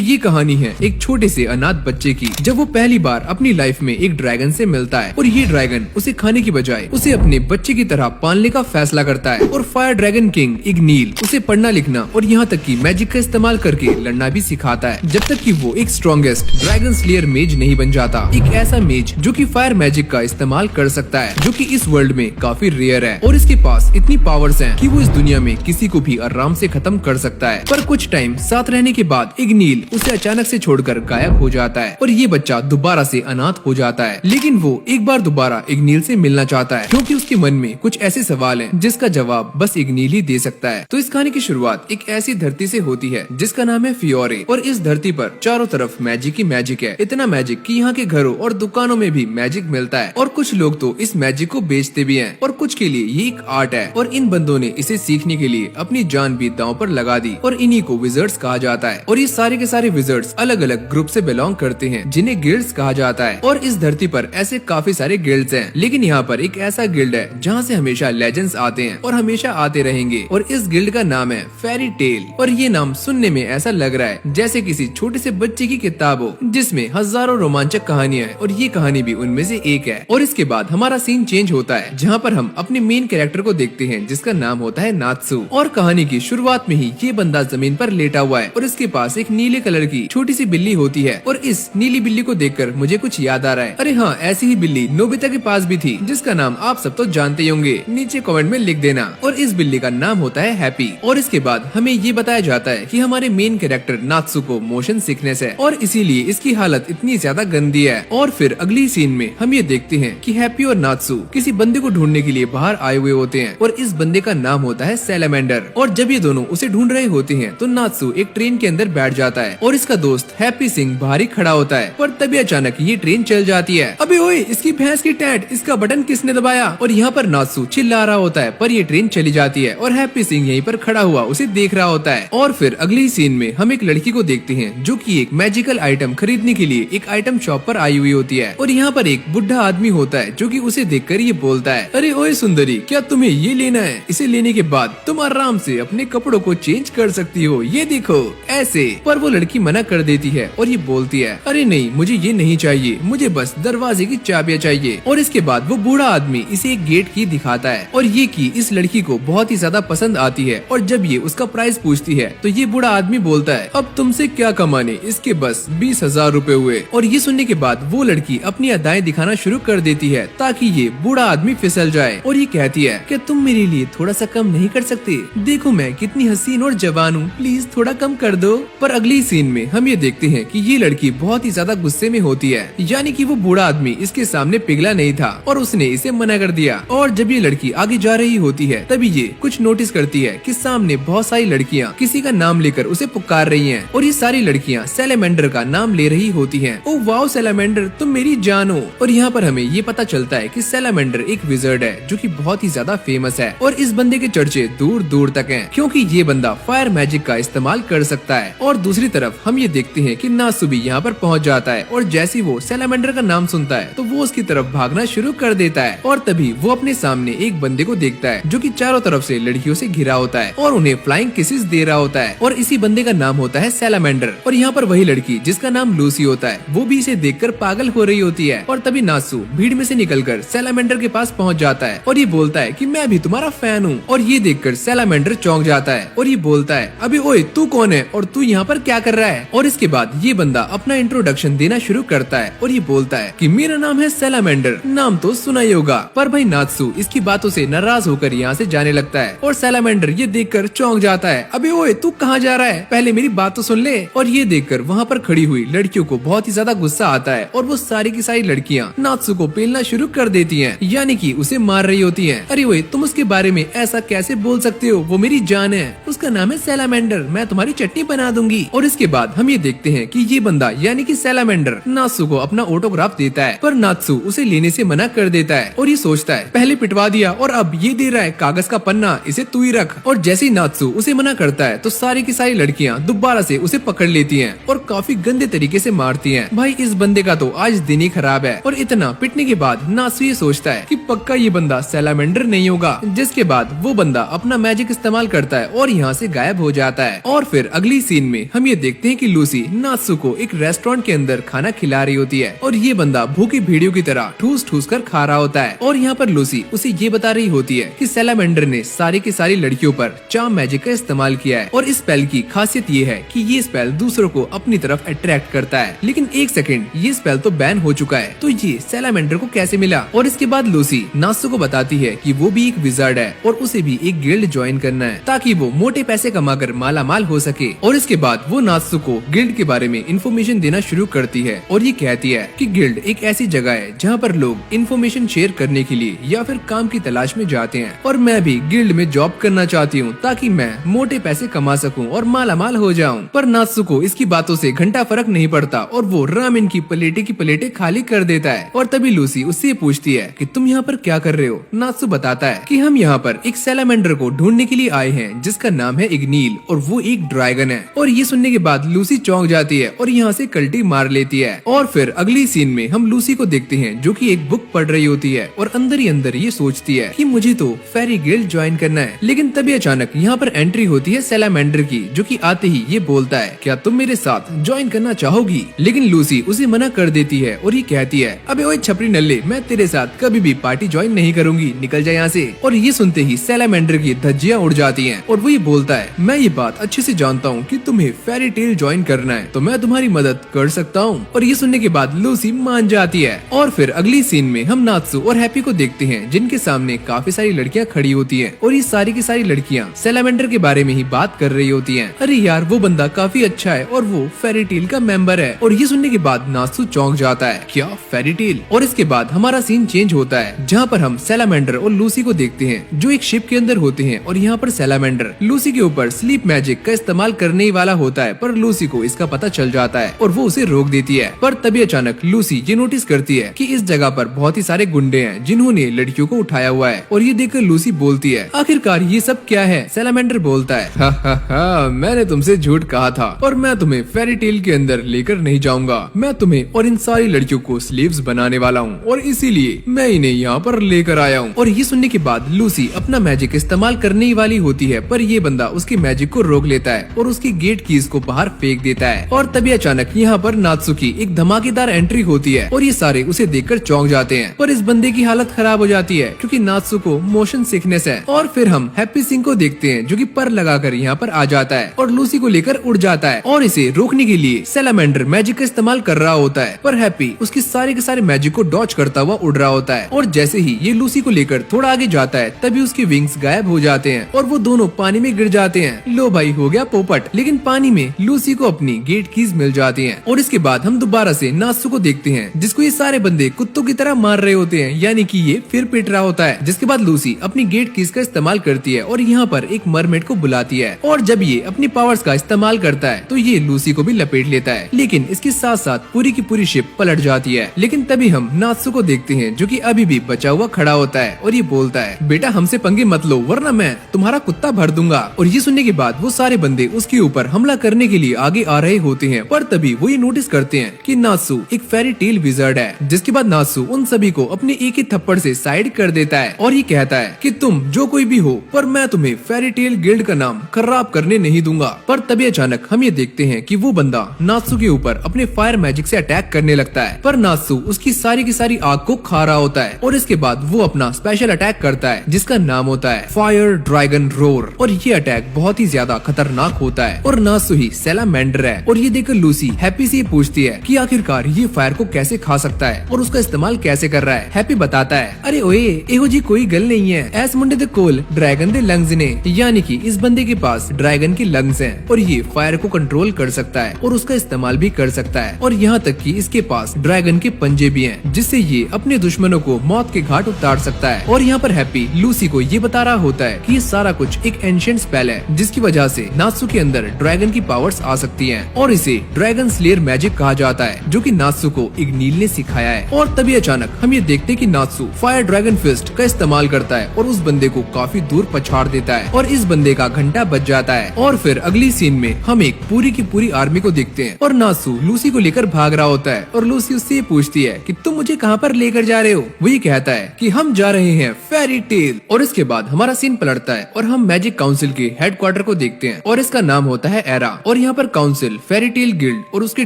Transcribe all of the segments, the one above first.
ये कहानी है एक छोटे से अनाथ बच्चे की, जब वो पहली बार अपनी लाइफ में एक ड्रैगन से मिलता है और ये ड्रैगन उसे खाने की बजाय उसे अपने बच्चे की तरह पालने का फैसला करता है। और फायर ड्रैगन किंग इग्नील उसे पढ़ना लिखना और यहाँ तक कि मैजिक का इस्तेमाल करके लड़ना भी सिखाता है, जब तक कि वो एक स्ट्रॉन्गेस्ट ड्रैगन स्लेयर मेज नहीं बन जाता। एक ऐसा मेज जो कि फायर मैजिक का इस्तेमाल कर सकता है, जो कि इस वर्ल्ड में काफी रेयर है और इसके पास इतनी पावर्स हैं कि वो इस दुनिया में किसी को भी आराम से खत्म कर सकता है। पर कुछ टाइम साथ रहने के बाद इग्नील उसे अचानक से छोड़कर गायब हो जाता है और ये बच्चा दोबारा से अनाथ हो जाता है। लेकिन वो एक बार दोबारा इग्नील से मिलना चाहता है, क्योंकि उसके मन में कुछ ऐसे सवाल हैं जिसका जवाब बस इग्नील ही दे सकता है। तो इस कहानी की शुरुआत एक ऐसी धरती से होती है जिसका नाम है फियोरे, और इस धरती पर चारों तरफ मैजिक ही मैजिक है। इतना मैजिक कि यहाँ के घरों और दुकानों में भी मैजिक मिलता है और कुछ लोग तो इस मैजिक को बेचते भी हैं और कुछ के लिए ये एक आर्ट है। और इन बंदों ने इसे सीखने के लिए अपनी जान भी दांव पर लगा दी और इन्हीं को विजर्ड्स कहा जाता है। और ये सारे के सारे विजर्ड्स अलग अलग ग्रुप से बिलोंग करते हैं जिन्हें गिल्ड्स कहा जाता है। और इस धरती पर ऐसे काफी सारे गिल्ड्स हैं, लेकिन यहाँ पर एक ऐसा गिल्ड है जहाँ से हमेशा लेजेंड्स आते हैं और हमेशा आते रहेंगे। और इस गिल्ड का नाम है फेरी टेल। और ये नाम सुनने में ऐसा लग रहा है जैसे किसी छोटे से बच्चे की किताब हो जिसमें हजारों रोमांचक कहानियां हैं, और ये कहानी भी उनमें से एक है। और इसके बाद हमारा सीन चेंज होता है जहाँ पर हम अपने मेन कैरेक्टर को देखते हैं जिसका नाम होता है नात्सु। और कहानी की शुरुआत में ही ये बंदा जमीन पर लेटा हुआ है और इसके पास एक नीले कलर की छोटी सी बिल्ली होती है। और इस नीली बिल्ली को देखकर मुझे कुछ याद आ रहा है। अरे हाँ, ऐसी ही बिल्ली नोबिता के पास भी थी जिसका नाम आप सब तो जानते ही होंगे, नीचे कमेंट में लिख देना। और इस बिल्ली का नाम होता है हैप्पी। और इसके बाद हमें ये बताया जाता है कि हमारे मेन कैरेक्टर नात्सु को मोशन सिकनेस है और इसीलिए इसकी हालत इतनी ज्यादा गंदी है। और फिर अगली सीन में हम ये देखते हैं कि हैप्पी और नात्सु किसी बंदे को ढूंढने के लिए बाहर आए हुए होते हैं और इस बंदे का नाम होता है सैलामेंडर। और जब ये दोनों उसे ढूंढ रहे होते हैं तो नात्सु एक ट्रेन के अंदर बैठ जाता है और इसका दोस्त हैप्पी सिंह बाहर ही खड़ा होता है। पर तभी अचानक ये ट्रेन चल जाती है। अबे ओए, इसकी भैंस की टैट, इसका बटन किसने दबाया? और यहाँ पर नात्सु चिल्ला रहा होता है, पर ये ट्रेन चली जाती है और हैप्पी सिंह यहीं पर खड़ा हुआ उसे देख रहा होता है। और फिर अगली सीन में हम एक लड़की को देखते हैं जो कि एक मैजिकल आइटम खरीदने के लिए एक आइटम शॉप पर आई हुई होती है। और यहाँ पर एक बुढ़ा आदमी होता है जो कि उसे देखकर ये बोलता है, अरे ओए सुंदरी, क्या तुम्हें ये लेना है? इसे लेने के बाद तुम आराम से अपने कपड़ों को चेंज कर सकती हो, ये देखो ऐसे। पर वो लड़की मना कर देती है और ये बोलती है, अरे नहीं, मुझे ये नहीं चाहिए, मुझे बस दरवाजे की चाबियां चाहिए। और इसके बाद वो बूढ़ा आदमी इसे एक गेट की दिखाता है और ये की इस लड़की को बहुत ही ज्यादा पसंद आती है। और जब ये उसका प्राइस पूछती है तो ये बूढ़ा आदमी बोलता है, अब तुमसे क्या कमाने, इसके बस 20,000 रूपए हुए। और ये सुनने के बाद वो लड़की अपनी अदाएं दिखाना शुरू कर देती है ताकि ये बूढ़ा आदमी फिसल जाए। और ये कहती है, क्या तुम मेरे लिए थोड़ा सा कम नहीं कर सकते? देखो मैं कितनी हसीन और जवान हूँ, प्लीज थोड़ा कम कर दो। पर अगली सीन में हम ये देखते हैं कि ये लड़की बहुत ही ज्यादा गुस्से में होती है, यानी कि वो बूढ़ा आदमी इसके सामने पिघला नहीं था और उसने इसे मना कर दिया। और जब ये लड़की आगे जा रही होती है तभी ये कुछ नोटिस करती है कि सामने बहुत सारी लड़कियाँ किसी का नाम लेकर उसे पुकार रही हैं और ये सारी लड़कियाँ सैलामेंडर का नाम ले रही होती हैं। ओ वाओ सैलामेंडर, तुम मेरी जान हो। और यहाँ पर हमें ये पता चलता है कि सैलामेंडर एक विजर्ड है जो कि बहुत ही ज्यादा फेमस है और इस बंदे के चर्चे दूर दूर तक हैं, क्योंकि ये बंदा फायर मैजिक का इस्तेमाल कर सकता है। और दूसरी तरफ हम ये देखते हैं कि नात्सु भी यहाँ पर पहुँच जाता है और जैसे वो सैलामेंडर का नाम सुनता है तो वो उसकी तरफ भागना शुरू कर देता है। और तभी वो अपने सामने एक बंदे को देखता है जो कि चारों तरफ से लड़कियों से घिरा होता है और उन्हें फ्लाइंग किसेस दे रहा होता है। और इसी बंदे का नाम होता है सैलामेंडर। और यहाँ पर वही लड़की जिसका नाम लूसी होता है वो भी इसे देखकर पागल हो रही होती है। और तभी नात्सु भीड़ में से निकलकर सैलामेंडर के पास पहुँच जाता है और ये बोलता है कि मैं भी तुम्हारा फैन हूँ। और ये देखकर सैलामेंडर चौंक जाता है और ये बोलता है, अबे ओए, तू कौन है और तू यहाँ पर क्या कर रहा है? और इसके बाद ये बंदा अपना इंट्रोडक्शन देना शुरू करता है और ये बोलता है कि मेरा नाम है सैलामेंडर, नाम तो सुना ही होगा। पर भाई नात्सु इसकी बातों से नाराज होकर यहाँ से जाने लगता है और सैलामेंडर ये देखकर चौंक जाता है, अबे ओए, तू कहाँ जा रहा है? पहले मेरी बात तो सुन ले। और ये देखकर वहाँ पर खड़ी हुई लड़कियों को बहुत ही ज्यादा गुस्सा आता है और वो सारी की सारी लड़कियाँ नात्सु को पेलना शुरू कर देती हैं, यानी कि उसे मार रही होती हैं। अरे ओए, तुम उसके बारे में ऐसा कैसे बोल सकते हो? वो मेरी जान है, उसका नाम है सैलामेंडर, मैं तुम्हारी चटनी बना दूंगी। और इसके बाद हम ये देखते हैं कि ये बंदा यानी कि सैलामेंडर नात्सु को अपना ऑटोग्राफ देता है, पर नात्सु उसे लेने से मना कर देता है और ये सोचता है पहले पिटवा दिया और अब ये दे रहा है कागज का पन्ना, इसे तू ही रख। और जैसे ही नात्सु उसे मना करता है तो सारी की सारी लड़कियां दोबारा से उसे पकड़ लेती हैं और काफी गंदे तरीके से मारती हैं। भाई इस बंदे का तो आज दिन ही खराब है। और इतना पिटने के बाद नात्सु ये सोचता है कि पक्का ये बंदा सैलामेंडर नहीं होगा, जिसके बाद वो बंदा अपना मैजिक इस्तेमाल करता है और यहाँ से गायब हो जाता है। और फिर अगली सीन में हम ये देखते हैं कि लूसी नात्सु को एक रेस्टोरेंट के अंदर खाना खिला रही होती है और ये बंदा भूखी भेड़ियों की तरह ठूस ठूस कर खा रहा होता है। और यहाँ पर लूसी उसे ये बता रही होती है कि सैलामेंडर ने सारी की सारी लड़कियों पर चार्म मैजिक का इस्तेमाल किया है और इस स्पेल की खासियत ये है कि ये स्पेल दूसरों को अपनी तरफ अट्रैक्ट करता है। लेकिन एक सेकंड, ये स्पेल तो बैन हो चुका है, तो ये सैलामेंडर को कैसे मिला? और इसके बाद लूसी नात्सु को बताती है कि वो भी एक विजार्ड है और उसे भी एक गिल्ड ज्वाइन करना है ताकि वो मोटे पैसे कमाकर माला माल हो सके। और इसके बाद वो नात्सु को गिल्ड के बारे में इन्फॉर्मेशन देना शुरू करती है और ये कहती है कि गिल्ड एक ऐसी जगह है जहाँ पर लोग इन्फॉर्मेशन शेयर करने के लिए या फिर काम की तलाश में जाते हैं और मैं भी गिल्ड में जॉब करना चाहती हूँ ताकि मैं मोटे पैसे कमा सकूँ और माला माल हो जाऊँ। पर नात्सु को इसकी बातों से घंटा फर्क नहीं पड़ता और वो रामेन की प्लेटें खाली कर देता है। और तभी लूसी उससे पूछती है कि तुम यहाँ पर क्या कर रहे हो? नात्सु बताता है कि हम यहाँ पर एक सैलामेंडर को ढूंढने के लिए आए हैं जिसका नाम है इग्नील और वो एक ड्रैगन है। और ये सुनने के बाद लूसी चौंक जाती है और यहाँ से कल्टी मार लेती है। और फिर अगली सीन में हम लूसी को देखते हैं जो कि एक बुक पढ़ रही होती है और अंदर ही अंदर ये सोचती है कि मुझे तो फेरी गिल्ड ज्वाइन करना है। लेकिन तभी अचानक यहाँ पर एंट्री होती है सैलामेंडर की, जो कि आते ही ये बोलता है क्या तुम मेरे साथ ज्वाइन करना चाहोगी? लेकिन लूसी उसे मना कर देती है और ये कहती है अबे ओए छपरी नल्ले, मैं तेरे साथ कभी भी पार्टी ज्वाइन नहीं करूंगी, निकल जा यहाँ से। और ये सुनते ही सैलामेंडर की धज्जियां उड़ जाती हैं और वो ये बोलता है मैं ये बात अच्छे से जानता हूँ कि तुम्हें फेरी टेल ज्वाइन करना है तो मैं तुम्हारी मदद कर सकता हूँ। और ये सुनने के बाद लूसी मान जाती है। और फिर अगली सीन में हम नात्सु और हैप्पी को देखते हैं जिनके सामने काफी सारी लड़कियां खड़ी होती हैं और ये सारी की सारी लड़कियां सैलामेंडर के बारे में ही बात कर रही होती हैं। अरे यार वो बंदा काफी अच्छा है और वो फेरी टेल का मेंबर है। और ये सुनने के बाद नात्सु चौंक जाता है, क्या फेरी टेल? और इसके बाद हमारा सीन चेंज होता है जहाँ पर हम सैलामेंडर और लूसी को देखते हैं जो एक शिप के अंदर होते हैं और यहाँ पर सैलामेंडर लूसी के ऊपर स्लीप मैजिक का इस्तेमाल करने ही वाला होता है पर लूसी को इसका पता चल जाता है और वो उसे रोक देती है। पर तभी अचानक लूसी ये नोटिस करती है कि इस जगह पर बहुत ही सारे गुंडे हैं जिन्होंने लड़कियों को उठाया हुआ है। और ये देखकर लूसी बोलती है आखिरकार ये सब क्या है? सैलामेंडर बोलता है हा हा हा, मैंने तुमसे झूठ कहा था और मैं तुम्हें फेरी टेल के अंदर लेकर नहीं जाऊंगा। मैं तुम्हें और इन सारी लड़कियों को स्लेव्स बनाने वाला हूँ और इसीलिए मैं इन्हें यहाँ पर लेकर आया हूँ। और ये सुनने के बाद लूसी अपना मैजिक इस्तेमाल करने ही वाली होती है पर ये बंदा उसके मैजिक को रोक लेता है और उसकी गेट कीज को बाहर फेंक देता है। और तभी अचानक यहाँ पर नात्सु की एक धमाकेदार एंट्री होती है और ये सारे उसे देखकर चौंक जाते हैं। पर इस बंदे की हालत खराब हो जाती है क्योंकि नात्सु को मोशन सिकनेस है। और फिर हम हैप्पी सिंह को देखते हैं जो कि पर लगाकर यहाँ पर आ जाता है और लूसी को लेकर उड़ जाता है और इसे रोकने के लिए सैलामेंडर मैजिक का इस्तेमाल कर रहा होता है। पर हैप्पी उसकी सारे के सारे मैजिक को डॉच करता हुआ उड़ रहा होता है और जैसे ही ये लूसी को लेकर थोड़ा आगे जाता है तभी उसके विंग्स गायब हो जाते हैं और वो दोनों पानी में गिर जाते हैं। लो भाई हो गया पोपट। लेकिन पानी में लूसी को अपनी गेट कीज मिल जाती हैं। और इसके बाद हम दोबारा से नात्सु को देखते हैं जिसको ये सारे बंदे कुत्तों की तरह मार रहे होते हैं, यानी कि ये फिर पिट रहा होता है। जिसके बाद लूसी अपनी गेट कीज का इस्तेमाल करती है और यहाँ पर एक मरमेड को बुलाती है और जब ये अपनी पावर्स का इस्तेमाल करता है तो ये लूसी को भी लपेट लेता है। लेकिन इसके साथ साथ पूरी की पूरी शिप पलट जाती है। लेकिन तभी हम नात्सु को देखते हैं जो कि अभी भी बचा हुआ खड़ा होता है और ये बोलता है बेटा हमसे पंगे मत लो वरना मैं तुम्हारा कुत्ता भर दूंगा। और ये सुनने के बाद वो सारे बंदे उसके ऊपर हमला करने के लिए आगे आ रहे होते हैं पर तभी वो ये नोटिस करते हैं कि नात्सु एक फेरी टेल विजार्ड है। जिसके बाद नात्सु उन सभी को अपने एक ही थप्पड़ से साइड कर देता है और ये कहता है कि तुम जो कोई भी हो पर मैं तुम्हें फेरी टेल गिल्ड का नाम खराब करने नहीं दूंगा। पर तभी अचानक हम ये देखते हैं कि वो बंदा नात्सु के ऊपर अपने फायर मैजिक से अटैक करने लगता है पर नात्सु उसकी सारी की सारी आग को खा रहा होता है। और इसके बाद वो अपना स्पेशल अटैक करता है जिसका नाम होता है फायर ड्रैगन रोर। और ये अटैक बहुत ही ज्यादा खतरनाक होता है और नात्सु ही सैलामेंडर है। और ये देखकर लूसी हैप्पी से पूछती है कि आखिरकार ये फायर को कैसे खा सकता है और उसका इस्तेमाल कैसे कर रहा है। हैप्पी बताता है अरे ओए एहो जी कोई गल नहीं है, ऐस मुंडे दे कोल ड्रैगन दे लंग्स ने, यानी कि इस बंदे के पास ड्रैगन की लंग्स हैं और ये फायर को कंट्रोल कर सकता है और उसका इस्तेमाल भी कर सकता है। और यहाँ तक कि इसके पास ड्रैगन के पंजे भी हैं जिससे ये अपने दुश्मनों को मौत के घाट उतार सकता है। और यहाँ पर हैप्पी लूसी को ये बता रहा होता है कि ये सारा कुछ एक एंशिएंट स्पेल है जिसकी वजह से नात्सु के अंदर ड्रैगन की पावर्स आ सकती हैं और इसे ड्रैगन स्लेयर मैजिक कहा जाता है जो कि नात्सु को इग्नील ने सिखाया है। और तभी अचानक हम ये देखते हैं कि नात्सु फायर ड्रैगन फिस्ट का इस्तेमाल करता है और उस बंदे को काफी दूर पछाड़ देता है और इस बंदे का घंटा बच जाता है। और फिर अगली सीन में हम एक पूरी की पूरी आर्मी को देखते हैं और नात्सु लूसी को लेकर भाग रहा होता है और लूसी उससे ये पूछती है कि तुम मुझे कहाँ पर लेकर जा रहे हो? वो ये कहता है कि हम जा रहे हैं फेरी टेल। और इसके बाद हमारा सीन पलटता है और हम मैजिक काउंसिल के हेडक्वार्टर को देखते हैं और इसका नाम होता है एरा। और यहाँ पर काउंसिल फेरी टेल गिल्ड और उसके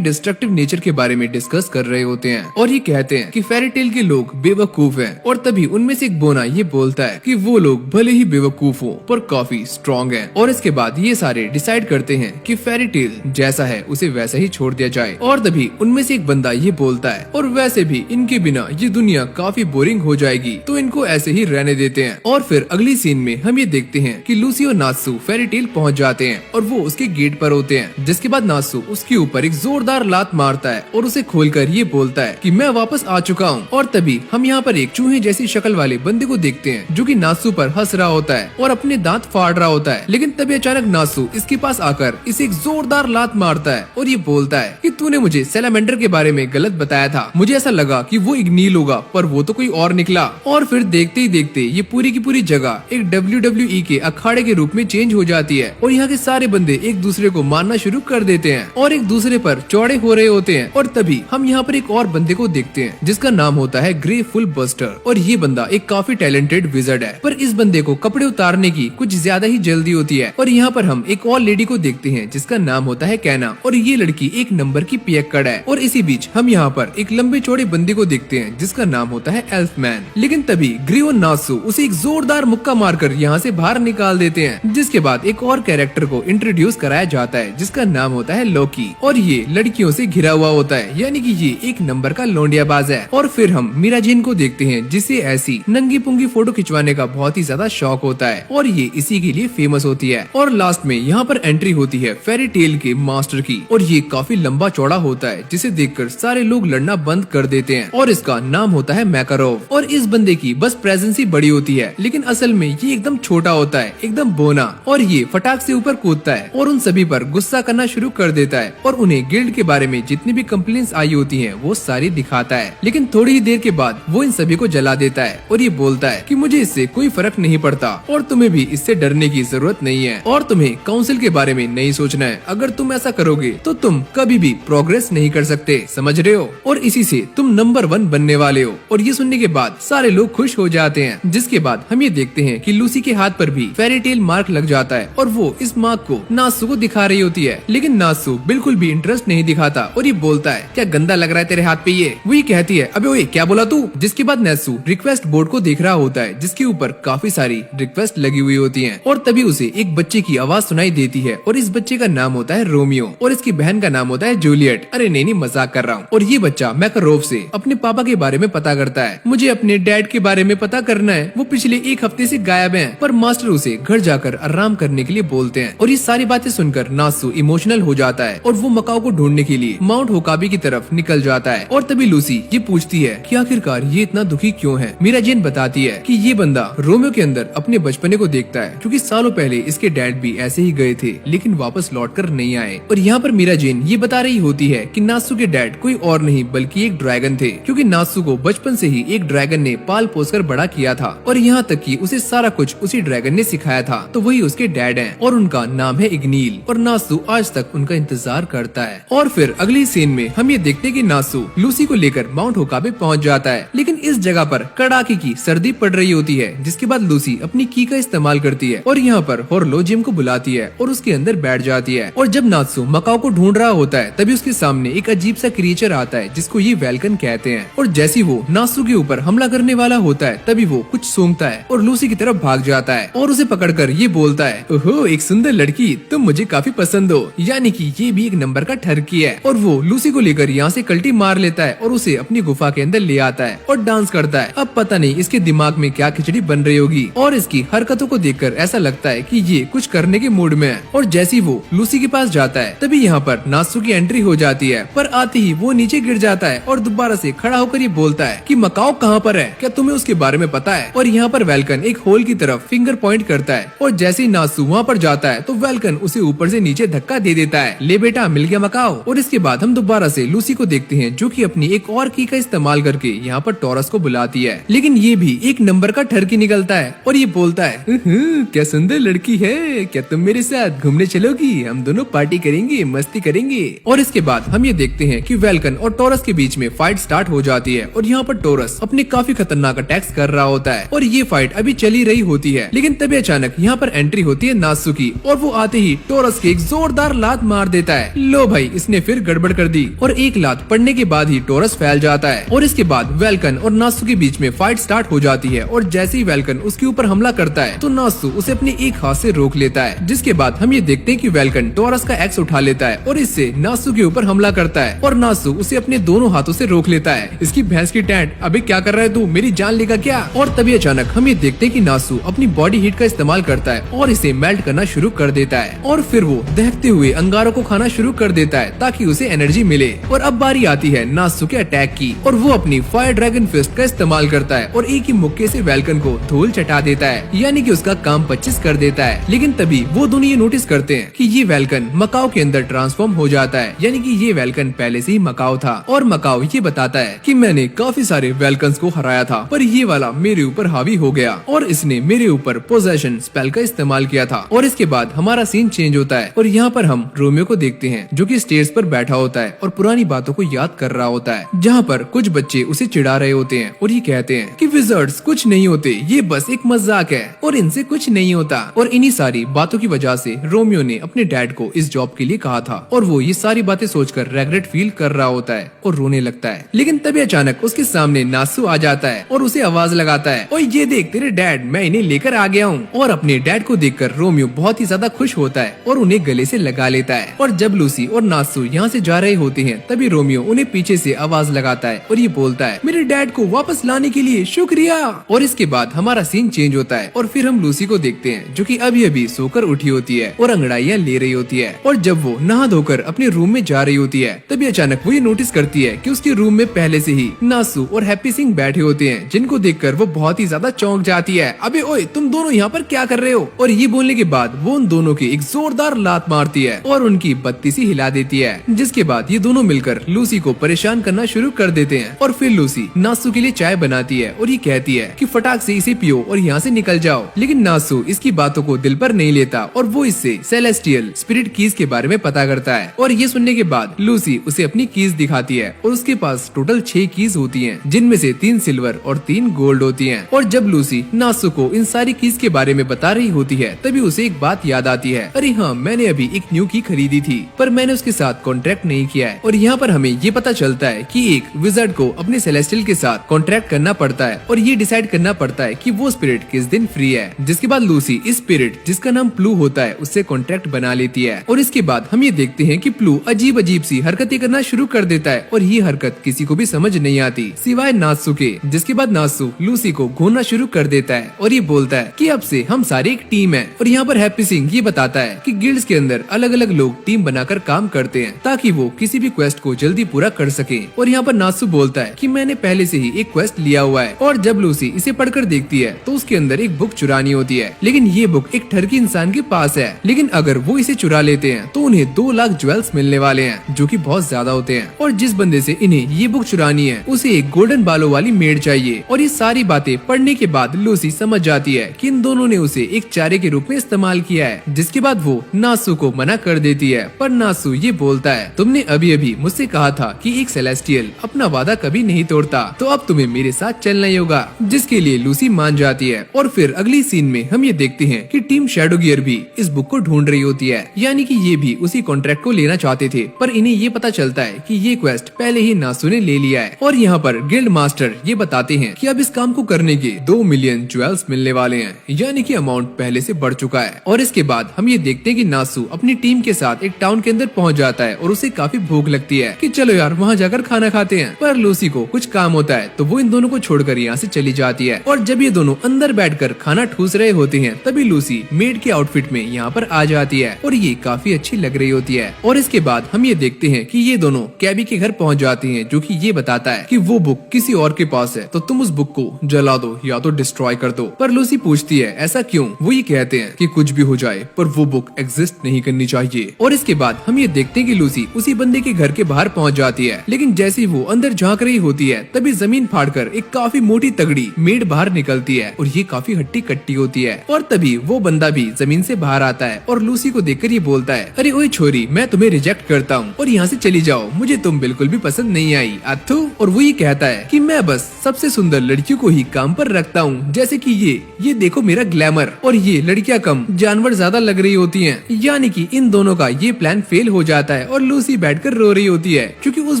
डिस्ट्रक्टिव नेचर के बारे में डिस्कस कर रहे होते हैं और ये कहते हैं कि फेरी टेल के लोग बेवकूफ हैं। और तभी उनमें से एक बोना ये बोलता है कि वो लोग भले ही बेवकूफ हो पर काफी स्ट्रॉन्ग हैं। और इसके बाद ये सारे डिसाइड करते हैं कि फेरी टेल जैसा है उसे वैसा ही छोड़ दिया जाए। और तभी उनमें से एक बंदा ये बोलता है और वैसे भी इनके बिना ये दुनिया काफी बोरिंग हो जाएगी तो इनको ऐसे ही रहने देते हैं। और फिर अगली सीन में हम ये देखते हैं कि लूसी और नात्सू फेरी टेल पहुंच जाते हैं और वो उसके गेट पर होते हैं। जिसके बाद नात्सू उसके ऊपर एक जोरदार लात मारता है और उसे खोलकर ये बोलता है कि मैं वापस आ चुका हूँ। और तभी हम यहाँ पर एक चूहे जैसी शक्ल वाले बंदे को देखते हैं जो कि नात्सू पर हंस रहा होता है और अपने दांत फाड़ रहा होता है। लेकिन तभी अचानक नात्सू इसके पास आकर इसे एक जोरदार लात मारता है और ये बोलता है कि तूने मुझे सैलामेंडर के बारे में गलत बताया था। मुझे ऐसा लगा कि वो इग्नील होगा पर वो तो कोई और निकला। और फिर देखते ही देखते ये पूरी की पूरी जगह एक WWE के अखाड़े के रूप में चेंज हो जाती है और यहाँ के सारे बंदे एक दूसरे को मारना शुरू कर देते हैं और एक दूसरे पर चौड़े हो रहे होते हैं। और तभी हम यहाँ पर एक और बंदे को देखते हैं जिसका नाम होता है ग्रे फुल बस्टर। और ये बंदा एक काफी टैलेंटेड विज़र्ड है पर इस बंदे को कपड़े उतारने की कुछ ज्यादा ही जल्दी होती है। और यहाँ पर हम एक और लेडी को देखते हैं जिसका नाम होता है कैना और ये लड़की एक नंबर की पियक्कड़ है। और इसी बीच हम यहाँ पर एक लंबे चौड़े बंदे को देखते हैं जिसका नाम होता है एल्फ मैन। लेकिन तभी ग्रे और नात्सू उसे एक जोरदार मुक्का मारकर यहाँ से बाहर निकाल देते हैं। जिसके बाद एक और कैरेक्टर को इंट्रोड्यूस कराया जाता है जिसका नाम होता है लोकी और ये लड़कियों से घिरा हुआ होता है यानी कि ये एक नंबर का लौंडियाबाज है। और फिर हम मीरा जेन को देखते हैं जिसे ऐसी नंगी पुंगी फोटो खिंचवाने का बहुत ही ज्यादा शौक होता है और ये इसी के लिए फेमस होती है। और लास्ट में यहाँ पर एंट्री होती है फेरी टेल के मास्टर की और ये काफी लंबा चौड़ा होता है जिसे देखकर सारे लोग लड़ना बंद कर देते हैं और इसका नाम होता है मैकारोव। और इस बंदे की बस प्रेजेंस ही बड़ी होती है लेकिन असल में ये एकदम छोटा होता है, एकदम बोना। और ये फटाक से ऊपर कूदता है और उन सभी पर गुस्सा करना शुरू कर देता है और उन्हें गिल्ड के बारे में जितनी भी कंप्लेंट्स आई होती हैं वो सारी दिखाता है। लेकिन थोड़ी ही देर के बाद वो इन सभी को जला देता है और ये बोलता है कि मुझे इससे कोई फर्क नहीं पड़ता और तुम्हें भी इससे डरने की जरूरत नहीं है और तुम्हें काउंसिल के बारे में नहीं सोचना है। अगर तुम ऐसा करोगे तो तुम कभी भी प्रोग्रेस नहीं कर सकते, समझ रहे हो? और इसी से तुम नंबर 1 बनने वाले हो। और ये सुनने के बाद सारे लोग खुश हो जाते हैं। जिसके बाद हम ये देखते हैं कि लूसी के हाथ पर भी फेरी टेल मार्क लग जाता है और वो इस मार्क को नात्सू को दिखा रही होती है। लेकिन नात्सू बिल्कुल भी इंटरेस्ट नहीं दिखाता और ये बोलता है क्या गंदा लग रहा है तेरे हाथ पे ये? वो ये कहती है अबे ओए क्या बोला तू? जिसके बाद नात्सू रिक्वेस्ट बोर्ड को देख रहा होता है जिसके ऊपर काफी सारी रिक्वेस्ट लगी हुई होती है। और तभी उसे एक बच्चे की आवाज सुनाई देती है और इस बच्चे का नाम होता है रोमियो और इसकी बहन का नाम होता है जूलियट। अरे नहीं मजाक कर रहा हूँ। और ये बच्चा मैकारोव से अपने पापा के बारे में पता करता है। मुझे अपने डैड के बारे में पता करना है, वो पिछले 1 हफ्ते से गायब हैं। पर मास्टर उसे घर जाकर आराम करने के लिए बोलते हैं। और ये सारी बातें सुनकर नात्सू इमोशनल हो जाता है और वो मकाओ को ढूंढने के लिए माउंट होकाबी की तरफ निकल जाता है। और तभी लूसी ये पूछती है कि आखिरकार ये इतना दुखी क्यों है। मीरा जेन बताती है कि ये बंदा रोमियो के अंदर अपने बचपने को देखता है क्योंकि सालों पहले इसके डैड भी ऐसे ही गए थे लेकिन वापस लौट कर नहीं आए। और यहाँ पर मीरा जेन ये बता रही होती है कि नात्सू के डैड कोई और नहीं बल्कि एक ड्रैगन थे क्योंकि नात्सू को बचपन से ही एक ड्रैगन ने पाल पोस कर बड़ा किया था और यहाँ तक कि उसे सारा कुछ उसी ड्रैगन ने सिखाया था। तो वही उसके डैड हैं और उनका नाम है इग्नील। और नात्सू आज तक उनका इंतजार करता है। और फिर अगली सीन में हम ये देखते हैं कि नात्सू लूसी को लेकर माउंट होकाबे पहुंच जाता है लेकिन इस जगह पर कड़ाके की सर्दी पड़ रही होती है। जिसके बाद लूसी अपनी की का इस्तेमाल करती है और यहाँ पर होरलो जिम को बुलाती है और उसके अंदर बैठ जाती है। और जब नात्सू मकाओ को ढूंढ रहा होता है तभी उसके सामने एक अजीब सा क्रिएचर आता है जिसको ये वेल्कन कहते हैं। और जैसे वो नात्सू के ऊपर हमला करने वाला होता है तभी वो कुछ सूंघता है और लूसी की तरफ भाग जाता है और उसे पकड़कर ये बोलता है ओहो एक सुंदर लड़की, तुम मुझे काफी पसंद हो। यानी कि ये भी एक नंबर का ठरकी है। और वो लूसी को लेकर यहाँ से कल्टी मार लेता है और उसे अपनी गुफा के अंदर ले आता है और डांस करता है। अब पता नहीं इसके दिमाग में क्या खिचड़ी बन रही होगी और इसकी हरकतों को देखकर ऐसा लगता है कि ये कुछ करने के मूड में है। और जैसे ही वो लूसी के पास जाता है तभी यहाँ पर नात्सू की एंट्री हो जाती है पर आते ही वो नीचे गिर जाता है और दोबारा से खड़ा होकर ये बोलता है कि मकाओ कहाँ पर है, क्या तुम्हें उसके बारे में पता है? और यहाँ पर वेल्कन एक होल की तरफ फिंगर पॉइंट करता है और जैसे ही नात्सू वहाँ पर जाता है तो वेल्कन उसे ऊपर से नीचे धक्का दे देता है। ले बेटा मिल गया मकाओ। और इसके बाद हम दोबारा से लूसी को देखते हैं जो कि अपनी एक और की का इस्तेमाल करके यहाँ पर टॉरस टोरस को बुलाती है, लेकिन ये भी एक नंबर का ठरकी निकलता है और ये बोलता है, क्या सुंदर लड़की है, क्या तुम मेरे साथ घूमने चलोगी, हम दोनों पार्टी करेंगे, मस्ती करेंगे। और इसके बाद हम ये देखते हैं कि वेल्कन और टोरस के बीच में फाइट स्टार्ट हो जाती है और यहाँ पर टोरस अपने काफी खतरनाक अटैक्स कर रहा होता है और ये फाइट अभी चली रही होती है, लेकिन तभी अचानक यहाँ पर एंट्री होती है नासु की और वो आते ही टोरस के एक जोरदार लात मार देता है। लो भाई, इसने फिर गड़बड़ कर दी और एक लात पड़ने के बाद ही टोरस फैल जाता है और इसके बाद वेल्कन और नासु के बीच में फाइट स्टार्ट हो जाती है और जैसे ही वेल्कन उसके ऊपर हमला करता है तो नासु उसे अपने एक हाथ से रोक लेता है, जिसके बाद हम ये देखते हैं कि वेल्कन टोरस का एक्स उठा लेता है और इससे नासु के ऊपर हमला करता है और नासु उसे अपने दोनों हाथों से रोक लेता है। इसकी भैंस की टैंट, अबे क्या कर रहा है तू, मेरी जान लेगा क्या। और तभी अचानक हम ये देखते हैं कि नासु अपनी बॉडी हीट का इस्तेमाल करता है और इसे मेल्ट करना शुरू कर देता है और फिर वो दहकते हुए अंगारों को खाना शुरू कर देता है ताकि उसे एनर्जी मिले। और अब बारी आती है नासु के अटैक की और वो अपनी फायर ड्रैगन फिस्ट का इस्तेमाल करता है और एक ही मुक्के से वेल्कन को धूल चटा देता है, यानी कि उसका काम 25 कर देता है। लेकिन तभी वो दोनों ये नोटिस करते हैं कि ये वेल्कन मकाओ के अंदर ट्रांसफॉर्म हो जाता है, यानी कि ये वेल्कन पहले से ही मकाओ था और मकाओ ये बताता है कि मैंने काफी सारे वेल्कन्स को हराया था पर ये वाला मेरे ऊपर हावी हो गया और इसने मेरे ऊपर पोजेशन स्पेल का इस्तेमाल किया था। और इसके बाद हमारा सीन चेंज होता है और यहाँ पर हम रोमियो को देखते हैं जो कि स्टेज पर बैठा होता है और पुरानी बातों को याद कर रहा होता है, जहाँ पर कुछ बच्चे उसे चिढ़ा रहे होते हैं और ये कहते हैं कि विज़र्ड्स कुछ नहीं होते, ये बस एक मजाक है और इनसे कुछ नहीं होता। और इन्हीं सारी बातों की वजह से रोमियो ने अपने डैड को इस जॉब के लिए कहा था और वो ये सारी बातें सोचकर रेग्रेट फील कर रहा होता है और रोने लगता है। लेकिन तभी अचानक उसके सामने नासु आ जाता है और उसे आवाज लगाता है, ओए ये देख तेरे डैड, मैं इन्हें लेकर आ गया हूँ। और अपने डैड को देखकर रोमियो बहुत ही ज्यादा खुश होता है और उन्हें गले से लगा लेता है। और जब लूसी और नासु यहाँ से जा रहे होते हैं तभी रोमियो उन्हें पीछे से आवाज लगाता है और ये बोलता है, मेरे डैड को वापस लाने के लिए शुक्रिया। और इसके बाद हमारा सीन चेंज होता है और फिर हम लूसी को देखते हैं जो कि अभी अभी सोकर उठी होती है और अंगड़ाइयाँ ले रही होती है। और जब वो नहा धोकर अपने रूम में जा रही होती है तभी अचानक वो ये नोटिस करती है कि उसके रूम में पहले से ही नासु और हैप्पी सिंह बैठे होते हैं, जिनको देखकर वो बहुत ही ज्यादा चौंक जाती है। अबे ओए, तुम दोनों यहाँ पर क्या कर रहे हो। और ये बोलने के बाद वो उन दोनों की एक जोरदार लात मारती है और उनकी बत्ती सी हिला देती है, जिसके बाद ये दोनों मिलकर लूसी को परेशान करना शुरू कर देते हैं। और फिर लूसी नासु के लिए चाय बनाती है और ये कहती है कि फटाक से इसे पियो और यहाँ से निकल जाओ। लेकिन नासु इसकी बातों को दिल पर नहीं लेता और वो इससे सेलेस्टियल स्पिरिट कीज के बारे में पता करता है। और ये सुनने के बाद लूसी उसे अपनी कीज दिखाती है और उसके पास टोटल 6 कीज होती हैं, जिनमें से 3 सिल्वर और 3 गोल्ड होती हैं। और जब लूसी नासु को इन सारी कीज के बारे में बता रही होती है तभी उसे एक बात याद आती है, अरे हाँ, मैंने अभी एक न्यू की खरीदी थी पर मैंने उसके साथ कॉन्ट्रैक्ट नहीं किया है। और यहाँ पर हमें ये पता चलता है कि एक विज़ार्ड को अपने सेलेस्टियल के साथ कॉन्ट्रैक्ट करना पड़ता है और ये डिसाइड करना पड़ता है कि वो स्पिरिट किस दिन फ्री है। जिसके बाद लूसी इस स्पिरिट जिसका नाम प्लू होता है उससे कॉन्ट्रैक्ट बना लेती है। और इसके बाद हम ये देखते हैं कि प्लू अजीब अजीब सी हरकतें करना शुरू कर देता है और ये हरकत किसी को भी समझ नहीं आती सिवाय नासु के। जिसके बाद नासु लूसी को घूरना शुरू कर देता है और ये बोलता है कि अब से हम सारे एक टीम है। और यहाँ पर हैप्पी सिंह ये बताता है कि गिल्ड्स के अंदर अलग अलग लोग टीम बनाकर काम करते हैं ताकि वो किसी भी क्वेस्ट को जल्दी पूरा कर सके। और यहाँ पर नासु बोलता है कि मैंने पहले से ही एक क्वेस्ट लिया हुआ है। और जब लूसी इसे पढ़कर देखती है तो उसके अंदर एक बुक चुरानी होती है, लेकिन ये बुक एक ठरकी इंसान के पास है। लेकिन अगर वो इसे चुरा लेते हैं तो उन्हें 2 लाख ज्वेल्स मिलने वाले हैं, जो कि बहुत ज्यादा होते हैं। और जिस बंदे से इन्हें ये बुक चुरानी है उसे एक गोल्डन बालों वाली मेड चाहिए। और ये सारी बातें पढ़ने के बाद लूसी समझ जाती है कि इन दोनों ने उसे एक चारे के रूप में इस्तेमाल किया है। जिसके बाद वो नासु को मना कर देती है, पर नासु ये बोलता है, तुमने अभी अभी मुझसे कहा था कि एक सेलेस्टियल अपना वादा कभी नहीं तोड़ता, तो अब तुम्हें मेरे साथ चलना ही होगा। जिसके लिए लूसी मान जाती है। और फिर अगली सीन में हम ये देखते हैं कि टीम शैडो गियर भी इस बुक को ढूंढ रही होती है, यानी कि ये भी उसी कॉन्ट्रैक्ट को लेना चाहते थे, पर इन्हें ये पता चलता है कि ये क्वेस्ट पहले ही नासु ने ले लिया है। और यहाँ पर गिल्ड मास्टर ये बताते हैं कि अब इस काम को करने के 2 मिलियन ज्वेल्स मिलने वाले हैं, यानी कि अमाउंट पहले से बढ़ चुका है। और इसके बाद हम ये देखते हैं कि नासु अपनी टीम के साथ एक टाउन के अंदर पहुंच जाता है और उसे काफी भूख लगती है कि चलो यार वहाँ जाकर खाना खाते हैं। पर लूसी को कुछ काम होता है तो वो इन दोनों को छोड़कर यहाँ से चली जाती है। और जब ये दोनों अंदर बैठकर खाना ठूस रहे होते हैं तभी लूसी मेड के आउटफिट में यहाँ पर आ जाती है और ये काफी अच्छी लग रही होती है। और इसके बाद हम ये देखते हैं कि ये दोनों कैबी के घर पहुँच जाते हैं, जो कि ये बताता है कि वो बुक किसी और के पास है तो तुम उस बुक को जला दो या तो डिस्ट्रॉय कर दो। पर लूसी पूछती है ऐसा क्यों। वो ये कहते हैं कि कुछ भी हो जाए पर वो बुक एग्जिस्ट नहीं करनी चाहिए। और इसके बाद हम ये देखते हैं कि लूसी उसी बंदे के घर के बाहर पहुंच जाती है, लेकिन जैसे ही वो अंदर झांक रही होती है तभी जमीन जमीन फाड़कर एक काफी मोटी तगड़ी मेड बाहर निकलती है और ये काफी हट्टी कट्टी होती है। और तभी वो बंदा भी जमीन से बाहर आता है और लूसी को देखकर ये बोलता है, अरे ओए छोरी, मैं तुम्हें रिजेक्ट करता हूँ और यहाँ से चली जाओ, मुझे तुम बिल्कुल भी पसंद नहीं आई अथू। और वो ये कहता है कि मैं बस सबसे सुंदर लड़कियों को ही काम पर रखता हूँ, जैसे कि ये देखो मेरा ग्लैमर। और ये लड़कियां कम जानवर ज्यादा लग रही होती हैं। यानी कि इन दोनों का ये प्लान फेल हो जाता है और लूसी बैठकर रो रही होती है क्योंकि उस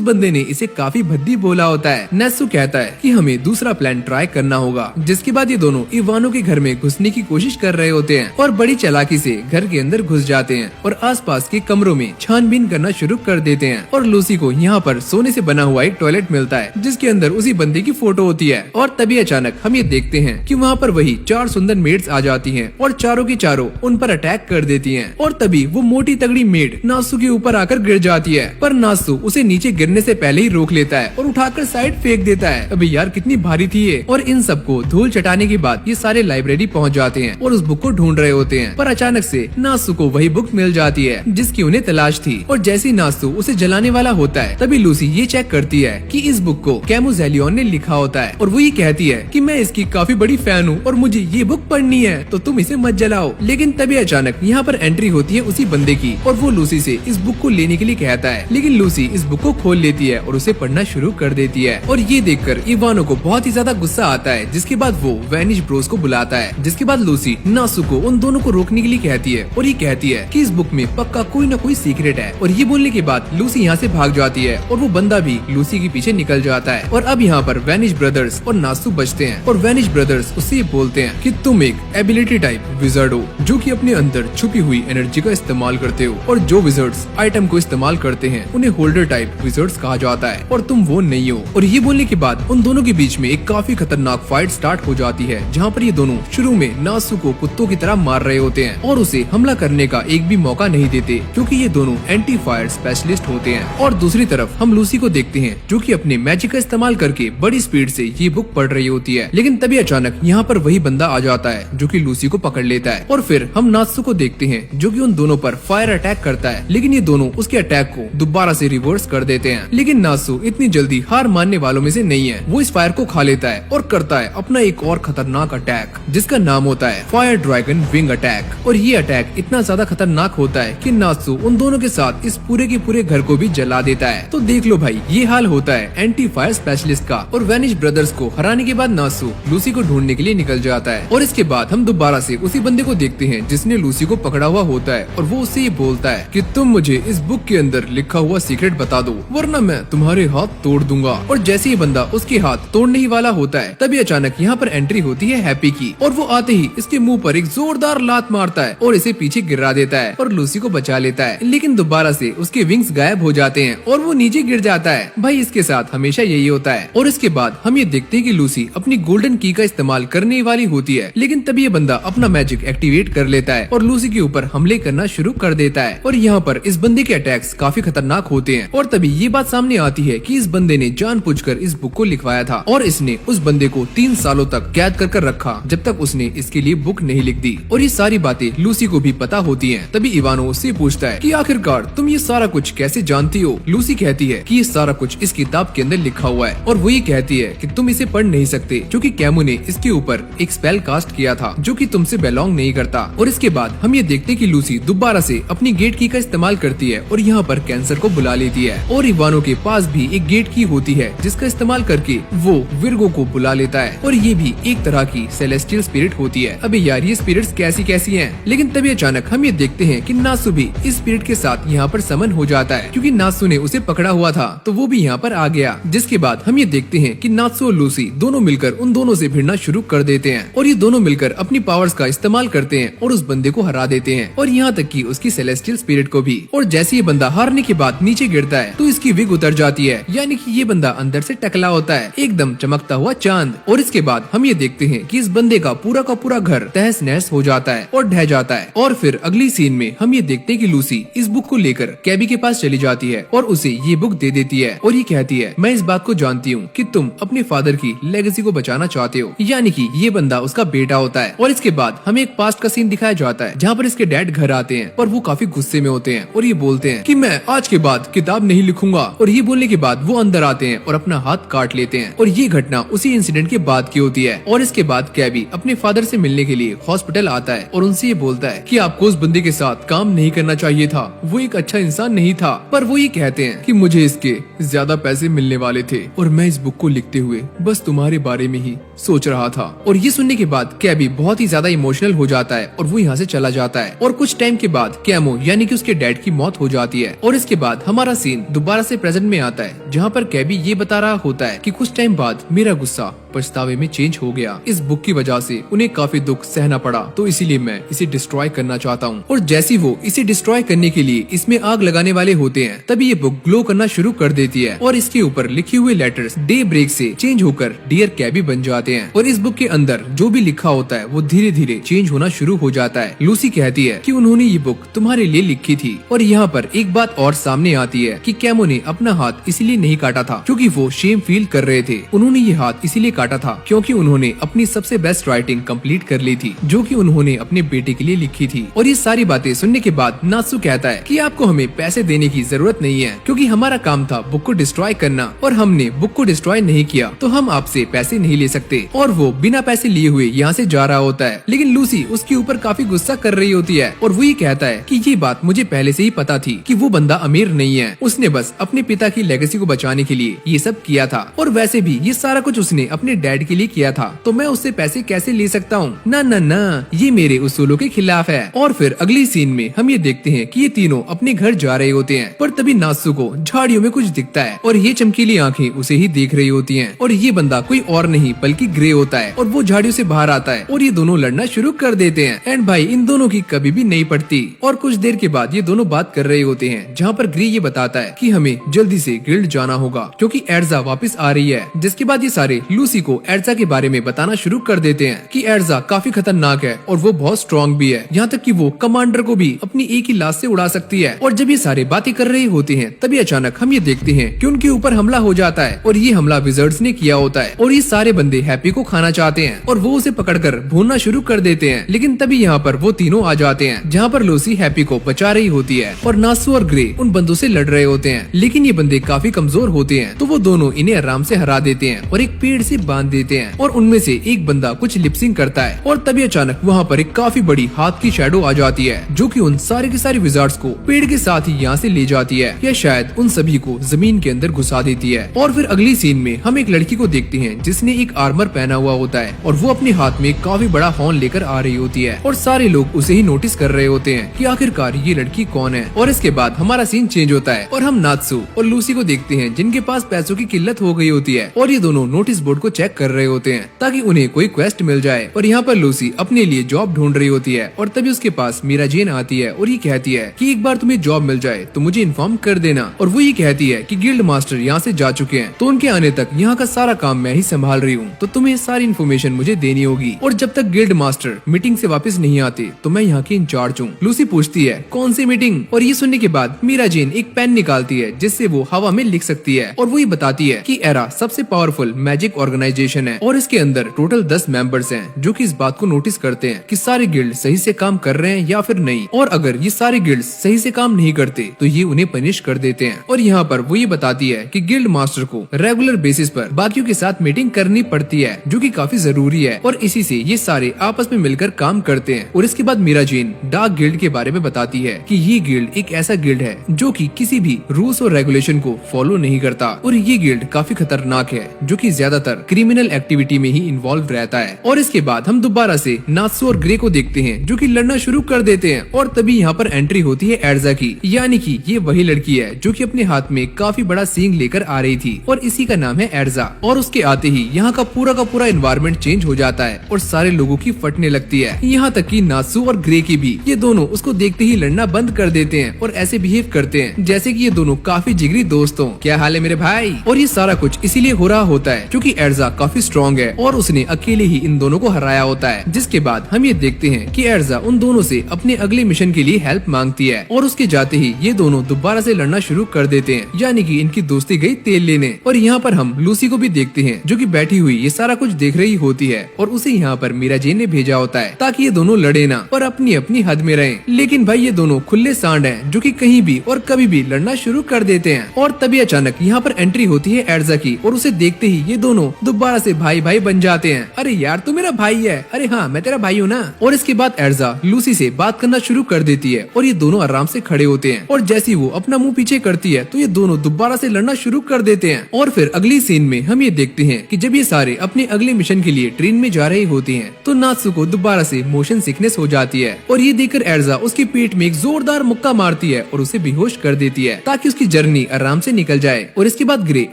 बंदे ने इसे काफी भद्दी बोला होता है। नेस्सू कहता है कि हमें दूसरा प्लान ट्राई करना होगा, जिसके बाद ये दोनों इवानो के घर में घुसने की कोशिश कर रहे होते हैं और बड़ी चालाकी से घर के अंदर घुस जाते हैं और आसपास के कमरों में छानबीन करना शुरू कर देते हैं। और लूसी को यहाँ पर सोने से बना हुआ एक टॉयलेट मिलता है जिसके अंदर उसी बंदे की फोटो होती है। और तभी अचानक हम ये देखते हैं कि वहाँ पर वही 4 सुंदर मेड्स आ जाती हैं और चारों की चारों उन पर अटैक कर देती हैं। और तभी वो मोटी तगड़ी मेड नासू के ऊपर आकर गिर जाती है, पर नासू उसे नीचे गिरने से पहले ही रोक लेता है और उठाकर साइड फेंक देता है। अबे यार कितनी भारी थी ये। और इन सबको धूल चटाने के बाद ये सारे लाइब्रेरी पहुँच जाते हैं और उस बुक को ढूंढ रहे होते हैं, पर अचानक से नासू को वही बुक मिल जाती है जिसकी उन्हें तलाश थी। और जैसे ही नासू उसे जलाने वाला होता है तभी लूसी ये चेक करती है कि इस बुक को कैमुजेलियन ने लिखा होता है और वो ये कहती है कि मैं इसकी काफी बड़ी फैन हूँ और मुझे ये बुक पढ़नी है, तो तुम इसे मत जलाओ। लेकिन तभी अचानक यहाँ पर एंट्री होती है उसी बंदे की और वो लूसी से इस बुक को लेने के लिए कहता है, लेकिन लूसी इस बुक को खोल लेती है और उसे पढ़ना शुरू कर देती है। और ये देखकर इवानो को बहुत ही ज्यादा गुस्सा आता है, जिसके बाद वो वैनिश ब्रोस को बुलाता है। जिसके बाद लूसी नासू को उन दोनों को रोकने के लिए कहती है और ये कहती है कि इस बुक में पक्का कोई न कोई सीक्रेट है। और ये बोलने के बाद लूसी यहाँ से भाग जाती है और वो बंदा भी लूसी के पीछे निकल जाता है। और अब यहाँ पर वैनिश ब्रदर्स और नासू बचते हैं और वैनिश ब्रदर्स उससे बोलते हैं कि तुम एक एबिलिटी टाइप विजर्ड हो जो कि अपने अंदर छुपी हुई एनर्जी का इस्तेमाल करते हो, और जो विजर्ड्स आइटम को इस्तेमाल करते हैं उन्हें होल्डर टाइप विजर्ड्स कहा जाता है और तुम वो नहीं हो। और ये बोलने के बाद उन दोनों के बीच में एक काफी खतरनाक फाइट स्टार्ट हो जाती है, जहाँ पर ये दोनों शुरू में नासू को कुत्तों की तरह मार रहे होते हैं और उसे हमला करने का एक भी मौका नहीं देते क्योंकि ये दोनों एंटी फायर स्पेशलिस्ट होते हैं। और दूसरी तरफ हम लूसी को देखते हैं जो कि अपने मैजिक का इस्तेमाल करके बड़ी स्पीड से ये बुक पढ़ रही होती है। लेकिन तभी अचानक यहाँ पर वही बंदा आ जाता है जो कि लूसी को पकड़ लेता है। और फिर हम नात्सू को देखते हैं जो कि उन दोनों पर फायर अटैक करता है, लेकिन ये दोनों उसके अटैक को दोबारा से रिवर्स कर देते हैं। लेकिन नात्सू इतनी जल्दी हार मानने वालों में से नहीं है। वो इस फायर को खा लेता है और करता है अपना एक और खतरनाक अटैक जिसका नाम होता है फायर ड्रैगन विंग अटैक। और ये अटैक इतना ज्यादा खतरनाक होता है कि नात्सू उन दोनों के साथ इस पूरे के पूरे घर को भी जला देता है। तो देख लो भाई, ये हाल होता है एंटी फायर स्पेशलिस्ट का। और वैनिश ब्रदर्स को हराने के बाद नात्सू लूसी को ढूंढने के लिए निकल जाता है। और इसके बाद हम दोबारा से उसी बंदे को देखते हैं जिसने लूसी को पकड़ा हुआ होता है और वो उससे ये बोलता है कि तुम मुझे इस बुक के अंदर लिखा हुआ सीक्रेट बता दो वरना मैं तुम्हारे हाथ तोड़ दूंगा। और जैसे ही बंदा उसके हाथ तोड़ने ही वाला होता है तभी अचानक यहाँ पर एंट्री होती है हैप्पी की, और वो आते ही इसके मुंह पर एक जोरदार लात मारता है और इसे पीछे गिरा देता है और लूसी को बचा लेता है। लेकिन दोबारा से उसके विंग्स गायब हो जाते हैं और वो नीचे गिर जाता है। भाई इसके साथ हमेशा यही होता है। और इसके बाद हम ये देखते हैं कि लूसी अपनी गोल्डन की का इस्तेमाल करने वाली होती है, लेकिन तभी ये बंदा अपना मैजिक एक्टिवेट कर लेता है और लूसी के ऊपर हमले करना शुरू कर देता है। और यहाँ पर इस बंदे के अटैक्स काफी खतरनाक होते हैं। और तभी ये बात सामने आती है कि इस बंदे ने जानबूझकर इस बुक को लिखवाया था और इसने उस बंदे को 3 सालों तक कैद कर रखा जब तक उसने इसके लिए बुक नहीं लिख दी। और ये सारी बातें लूसी को भी पता होती हैं। तभी इवानो उससे पूछता है कि आखिरकार तुम ये सारा कुछ कैसे जानती हो। लूसी कहती है कि ये सारा कुछ इस किताब के अंदर लिखा हुआ है और वो ये कहती है कि तुम इसे पढ़ नहीं सकते क्योंकि कैमू ने इसके ऊपर एक स्पेल कास्ट किया था जो कि तुमसे बिलोंग नहीं करता। और इसके बाद हम ये देखते कि लूसी दोबारा से अपनी गेट की का इस्तेमाल करती है और यहाँ पर कैंसर को बुला लेती है। और इवानो के पास भी एक गेट की होती है जिसका इस्तेमाल करके वो विर्गो को बुला लेता है और ये भी एक तरह की सेलेस्टियल स्पिरिट होती है। अबे यार ये स्पिरिट्स कैसी कैसी हैं। लेकिन तभी अचानक हम ये देखते हैं कि नात्सू भी इस स्पिरिट के साथ यहाँ पर समन हो जाता है क्योंकि नात्सू ने उसे पकड़ा हुआ था तो वो भी यहाँ पर आ गया। जिसके बाद हम ये देखते हैं कि नात्सू और लूसी दोनों मिलकर उन दोनों से भिड़ना शुरू कर देते हैं और ये दोनों मिलकर अपनी पावर्स का इस्तेमाल करते हैं और उस बंदे को हरा देते हैं और यहाँ तक कि उसकी सेलेस्टियल स्पिरिट को भी। और जैसे ये बंदा हारने के बाद नीचे गिरता है तो इसकी विग उतर जाती है, यानी कि ये बंदा अंदर से टकला होता है एकदम चमकता हुआ चांद। और इसके बाद हम ये देखते हैं कि इस बंदे का पूरा घर तहस नहस हो जाता है और ढह जाता है। और फिर अगली सीन में हम ये देखते हैं कि लूसी इस बुक को लेकर कैबी के पास चली जाती है और उसे ये बुक दे देती है और ये कहती है मैं इस बात को जानती हूँ कि तुम अपने फादर की लेगेसी को बचाना चाहते हो, यानी कि ये बंदा उसका बेटा होता है। और इसके बाद हमें एक पास्ट का सीन दिखाया जाता है जहाँ पर इसके डैड घर आते हैं और वो काफी गुस्से में होते हैं और ये बोलते हैं कि मैं आज के बाद किताब नहीं लिखूंगा। और ये बोलने के बाद वो अंदर आते हैं और अपना हाथ काट काट लेते हैं। और ये घटना उसी इंसिडेंट के बाद की होती है। और इसके बाद कैबी अपने फादर से मिलने के लिए हॉस्पिटल आता है और उनसे ये बोलता है कि आपको उस बंदे के साथ काम नहीं करना चाहिए था, वो एक अच्छा इंसान नहीं था। पर वो ये कहते हैं कि मुझे इसके ज्यादा पैसे मिलने वाले थे और मैं इस बुक को लिखते हुए बस तुम्हारे बारे में ही सोच रहा था। और ये सुनने के बाद कैबी बहुत ही ज्यादा इमोशनल हो जाता है और वो यहाँ से चला जाता है। और कुछ टाइम के बाद कैमो यानी कि उसके डैड की मौत हो जाती है। और इसके बाद हमारा सीन दोबारा से प्रेजेंट में आता है, जहाँ पर कैबी ये बता रहा होता है कि कुछ टाइम बाद मेरा गुस्सा पछतावे में चेंज हो गया। इस बुक की वजह से उन्हें काफी दुख सहना पड़ा, तो इसीलिए मैं इसे डिस्ट्रॉय करना चाहता हूँ। और जैसे वो इसे डिस्ट्रॉय करने के लिए इसमें आग लगाने वाले होते हैं, तभी ये बुक ग्लो करना शुरू कर देती है और इसके ऊपर लिखे हुए लेटर्स डे ब्रेक से चेंज होकर डियर कैबी बन जाते हैं। और इस बुक के अंदर जो भी लिखा होता है वो धीरे धीरे चेंज होना शुरू हो जाता है। लूसी कहती है कि उन्होंने ये बुक तुम्हारे लिए लिखी थी। और यहाँ पर एक बात और सामने आती है कि कैमो ने अपना हाथ इसीलिए नहीं काटा था क्योंकि वो शेम फील कर रहे थे। उन्होंने ये हाथ इसीलिए काटा था क्योंकि उन्होंने अपनी सबसे बेस्ट राइटिंग कंप्लीट कर ली थी, जो कि उन्होंने अपने बेटे के लिए लिखी थी। और ये सारी बातें सुनने के बाद नात्सु कहता है कि आपको हमें पैसे देने की जरूरत नहीं है क्योंकि हमारा काम था बुक को डिस्ट्रॉय करना और हमने बुक को डिस्ट्रॉय नहीं किया, तो हम आपसे पैसे नहीं ले सकते। और वो बिना पैसे लिए हुए यहाँ से जा रहा होता है, लेकिन लूसी उसके ऊपर काफी गुस्सा कर रही होती है और वो ये कहता है कि ये बात मुझे पहले से ही पता थी कि वो बंदा अमीर नहीं है, उसने बस अपने पिता की लेगेसी को बचाने के लिए ये सब किया था। और वैसे भी ये सारा कुछ उसने अपने डैड के लिए किया था, तो मैं उससे पैसे कैसे ले सकता हूँ? ना ना ना, ये मेरे उसूलों के खिलाफ है। और फिर अगली सीन में हम ये देखते हैं कि ये तीनों अपने घर जा रहे होते हैं, पर तभी नात्सु को झाड़ियों में कुछ दिखता है और ये चमकीली आंखें उसे ही देख रही होती हैं। और ये बंदा कोई और नहीं बल्कि ग्रे होता है और वो झाड़ियों से बाहर आता है और ये दोनों लड़ना शुरू कर देते हैं। एंड भाई इन दोनों की कभी भी नहीं पड़ती। और कुछ देर के बाद ये दोनों बात कर रहे होते हैं, जहाँ पर ग्रे ये बताता है कि हमें जल्दी से गिल्ड जाना होगा क्योंकि एर्जा वापस आ रही है। जिसके बाद ये सारे लूसी को एर्जा के बारे में बताना शुरू कर देते हैं कि एर्जा काफी खतरनाक है और वो बहुत स्ट्रॉन्ग भी है, यहाँ तक कि वो कमांडर को भी अपनी एक ही लाश से उड़ा सकती है। और जब ये सारे बातें कर रहे होते हैं तभी अचानक हम ये देखते हैं कि उनके ऊपर हमला हो जाता है और ये हमला विजर्ड्स ने किया होता है। और ये सारे बंदे हैप्पी को खाना चाहते हैं और वो उसे पकड़कर भूनना शुरू कर देते हैं, लेकिन तभी यहाँ पर वो तीनों आ जाते हैं, जहाँ पर लूसी हैप्पी को बचा रही होती है और नात्सु और ग्रे उन बंदों से लड़ रहे होते हैं। लेकिन ये बंदे काफी कमजोर होते हैं, तो वो दोनों इन्हें आराम से हरा देते हैं और एक पेड़ से बांध देते हैं। और उनमें से एक बंदा कुछ लिपसिंग करता है और तभी अचानक वहाँ पर एक काफी बड़ी हाथ की शैडो आ जाती है, जो कि उन सारे के सारे विजार्ड्स को पेड़ के साथ ही यहाँ से ले जाती है या शायद उन सभी को जमीन के अंदर घुसा देती है। और फिर अगली सीन में हम एक लड़की को देखते हैं जिसने एक आर्मर पहना हुआ होता है और वो अपने हाथ में काफी बड़ा हॉर्न लेकर आ रही होती है और सारे लोग उसे ही नोटिस कर रहे होते हैं कि आखिरकार ये लड़की कौन है। और इसके बाद हमारा सीन चेंज होता है और हम नात्सु और लूसी को देखते हैं जिनके पास पैसों की किल्लत हो गई होती है और ये दोनों नोटिस बोर्ड को चेक कर रहे होते हैं ताकि उन्हें कोई क्वेस्ट मिल जाए। और यहाँ पर लूसी अपने लिए जॉब ढूंढ रही होती है और तभी उसके पास मीरा जेन आती है और ये कहती है कि एक बार तुम्हें जॉब मिल जाए तो मुझे इन्फॉर्म कर देना। और वो ये कहती है कि गिल्ड मास्टर यहाँ से जा चुके हैं, तो उनके आने तक यहाँ का सारा काम मैं ही संभाल रही हूँ, तो तुम्हें सारी इन्फॉर्मेशन मुझे देनी होगी। और जब तक गिल्ड मास्टर मीटिंग से वापस नहीं आते तो मैं यहाँ की इंचार्ज हूँ। लूसी पूछती है कौन सी मीटिंग? और ये सुनने के बाद मीरा जेन एक पेन निकालती है जिससे वो हवा में लिख सकती है और वो ये बताती है कि एरा सबसे पावरफुल मैजिक ऑर्गेनाइजेशन है और इसके अंदर टोटल 10 मेंबर्स हैं, जो कि इस बात को नोटिस करते हैं कि सारे गिल्ड सही से काम कर रहे हैं या फिर नहीं। और अगर ये सारे गिल्ड सही से काम नहीं करते तो ये उन्हें पनिश कर देते हैं। और यहाँ पर वो ये बताती है कि गिल्ड मास्टर को रेगुलर बेसिस पर बाकियों के साथ मीटिंग करनी पड़ती है, जो कि काफी जरूरी है और इसी से ये सारे आपस में मिलकर काम करते हैं। और इसके बाद मीरा जेन डार्क गिल्ड के बारे में बताती है कि ये गिल्ड एक ऐसा गिल्ड है जो कि किसी भी रूल्स और रेगुलेशन को फॉलो नहीं करता और ये गिल्ड काफी खतरनाक है, जो कि ज्यादातर क्रिमिनल एक्टिविटी में ही इन्वॉल्व रहता है। और इसके बाद हम दोबारा से नात्सु और ग्रे को देखते हैं जो कि लड़ना शुरू कर देते हैं और तभी यहाँ पर एंट्री होती है एर्जा की, यानी कि ये वही लड़की है जो कि अपने हाथ में काफी बड़ा सींग लेकर आ रही थी और इसी का नाम है एर्जा। और उसके आते ही यहाँ का पूरा एनवायरनमेंट चेंज हो जाता है और सारे लोगों की फटने लगती है, यहाँ तक कि नात्सु और ग्रे की भी। ये दोनों उसको देखते ही लड़ना बंद कर देते हैं और ऐसे बिहेव करते हैं जैसे कि ये दोनों काफी जिगरी दोस्त हों। क्या हाल है मेरे भाई? और ये सारा कुछ इसीलिए हो रहा होता है क्योंकि एर्जा काफी स्ट्रॉन्ग है और उसने अकेले ही इन दोनों को हराया होता है। जिसके बाद हम ये देखते हैं कि एर्जा उन दोनों से अपने अगले मिशन के लिए हेल्प मांगती है और उसके जाते ही ये दोनों दोबारा से लड़ना शुरू कर देते हैं, यानी यानी कि इनकी दोस्ती गई तेल लेने। और यहाँ पर हम लूसी को भी देखते हैं जो कि बैठी हुई ये सारा कुछ देख रही होती है और उसे यहाँ पर मीरा जेन ने भेजा होता है ताकि ये दोनों लड़े ना और अपनी अपनी हद में रहें। लेकिन भाई ये दोनों खुले सांड हैं जो कि कहीं भी और कभी भी लड़ना शुरू कर देते हैं। और तभी अचानक यहाँ पर एंट्री होती है एर्जा की और उसे देखते ही ये दोनों दोबारा से भाई भाई बन जाते हैं। अरे यार तू मेरा भाई है, अरे हाँ मैं तेरा भाई हूँ ना। और इसके बाद एर्जा लूसी से बात करना शुरू कर देती है और ये दोनों आराम से खड़े होते हैं। और जैसे वो अपना मुंह पीछे करती है तो ये दोनों दोबारा से लड़ना शुरू कर देते हैं। और फिर अगली सीन में हम ये देखते हैं कि जब ये सारे अपने अगले मिशन के लिए ट्रेन में जा रही होती हैं तो नात्सु को दोबारा से मोशन सिकनेस हो जाती है और ये देखकर एर्जा उसके पेट में एक जोरदार मुक्का मारती है और उसे बेहोश कर देती है ताकि उसकी जर्नी आराम से निकल जाए। और इसके बाद ग्रे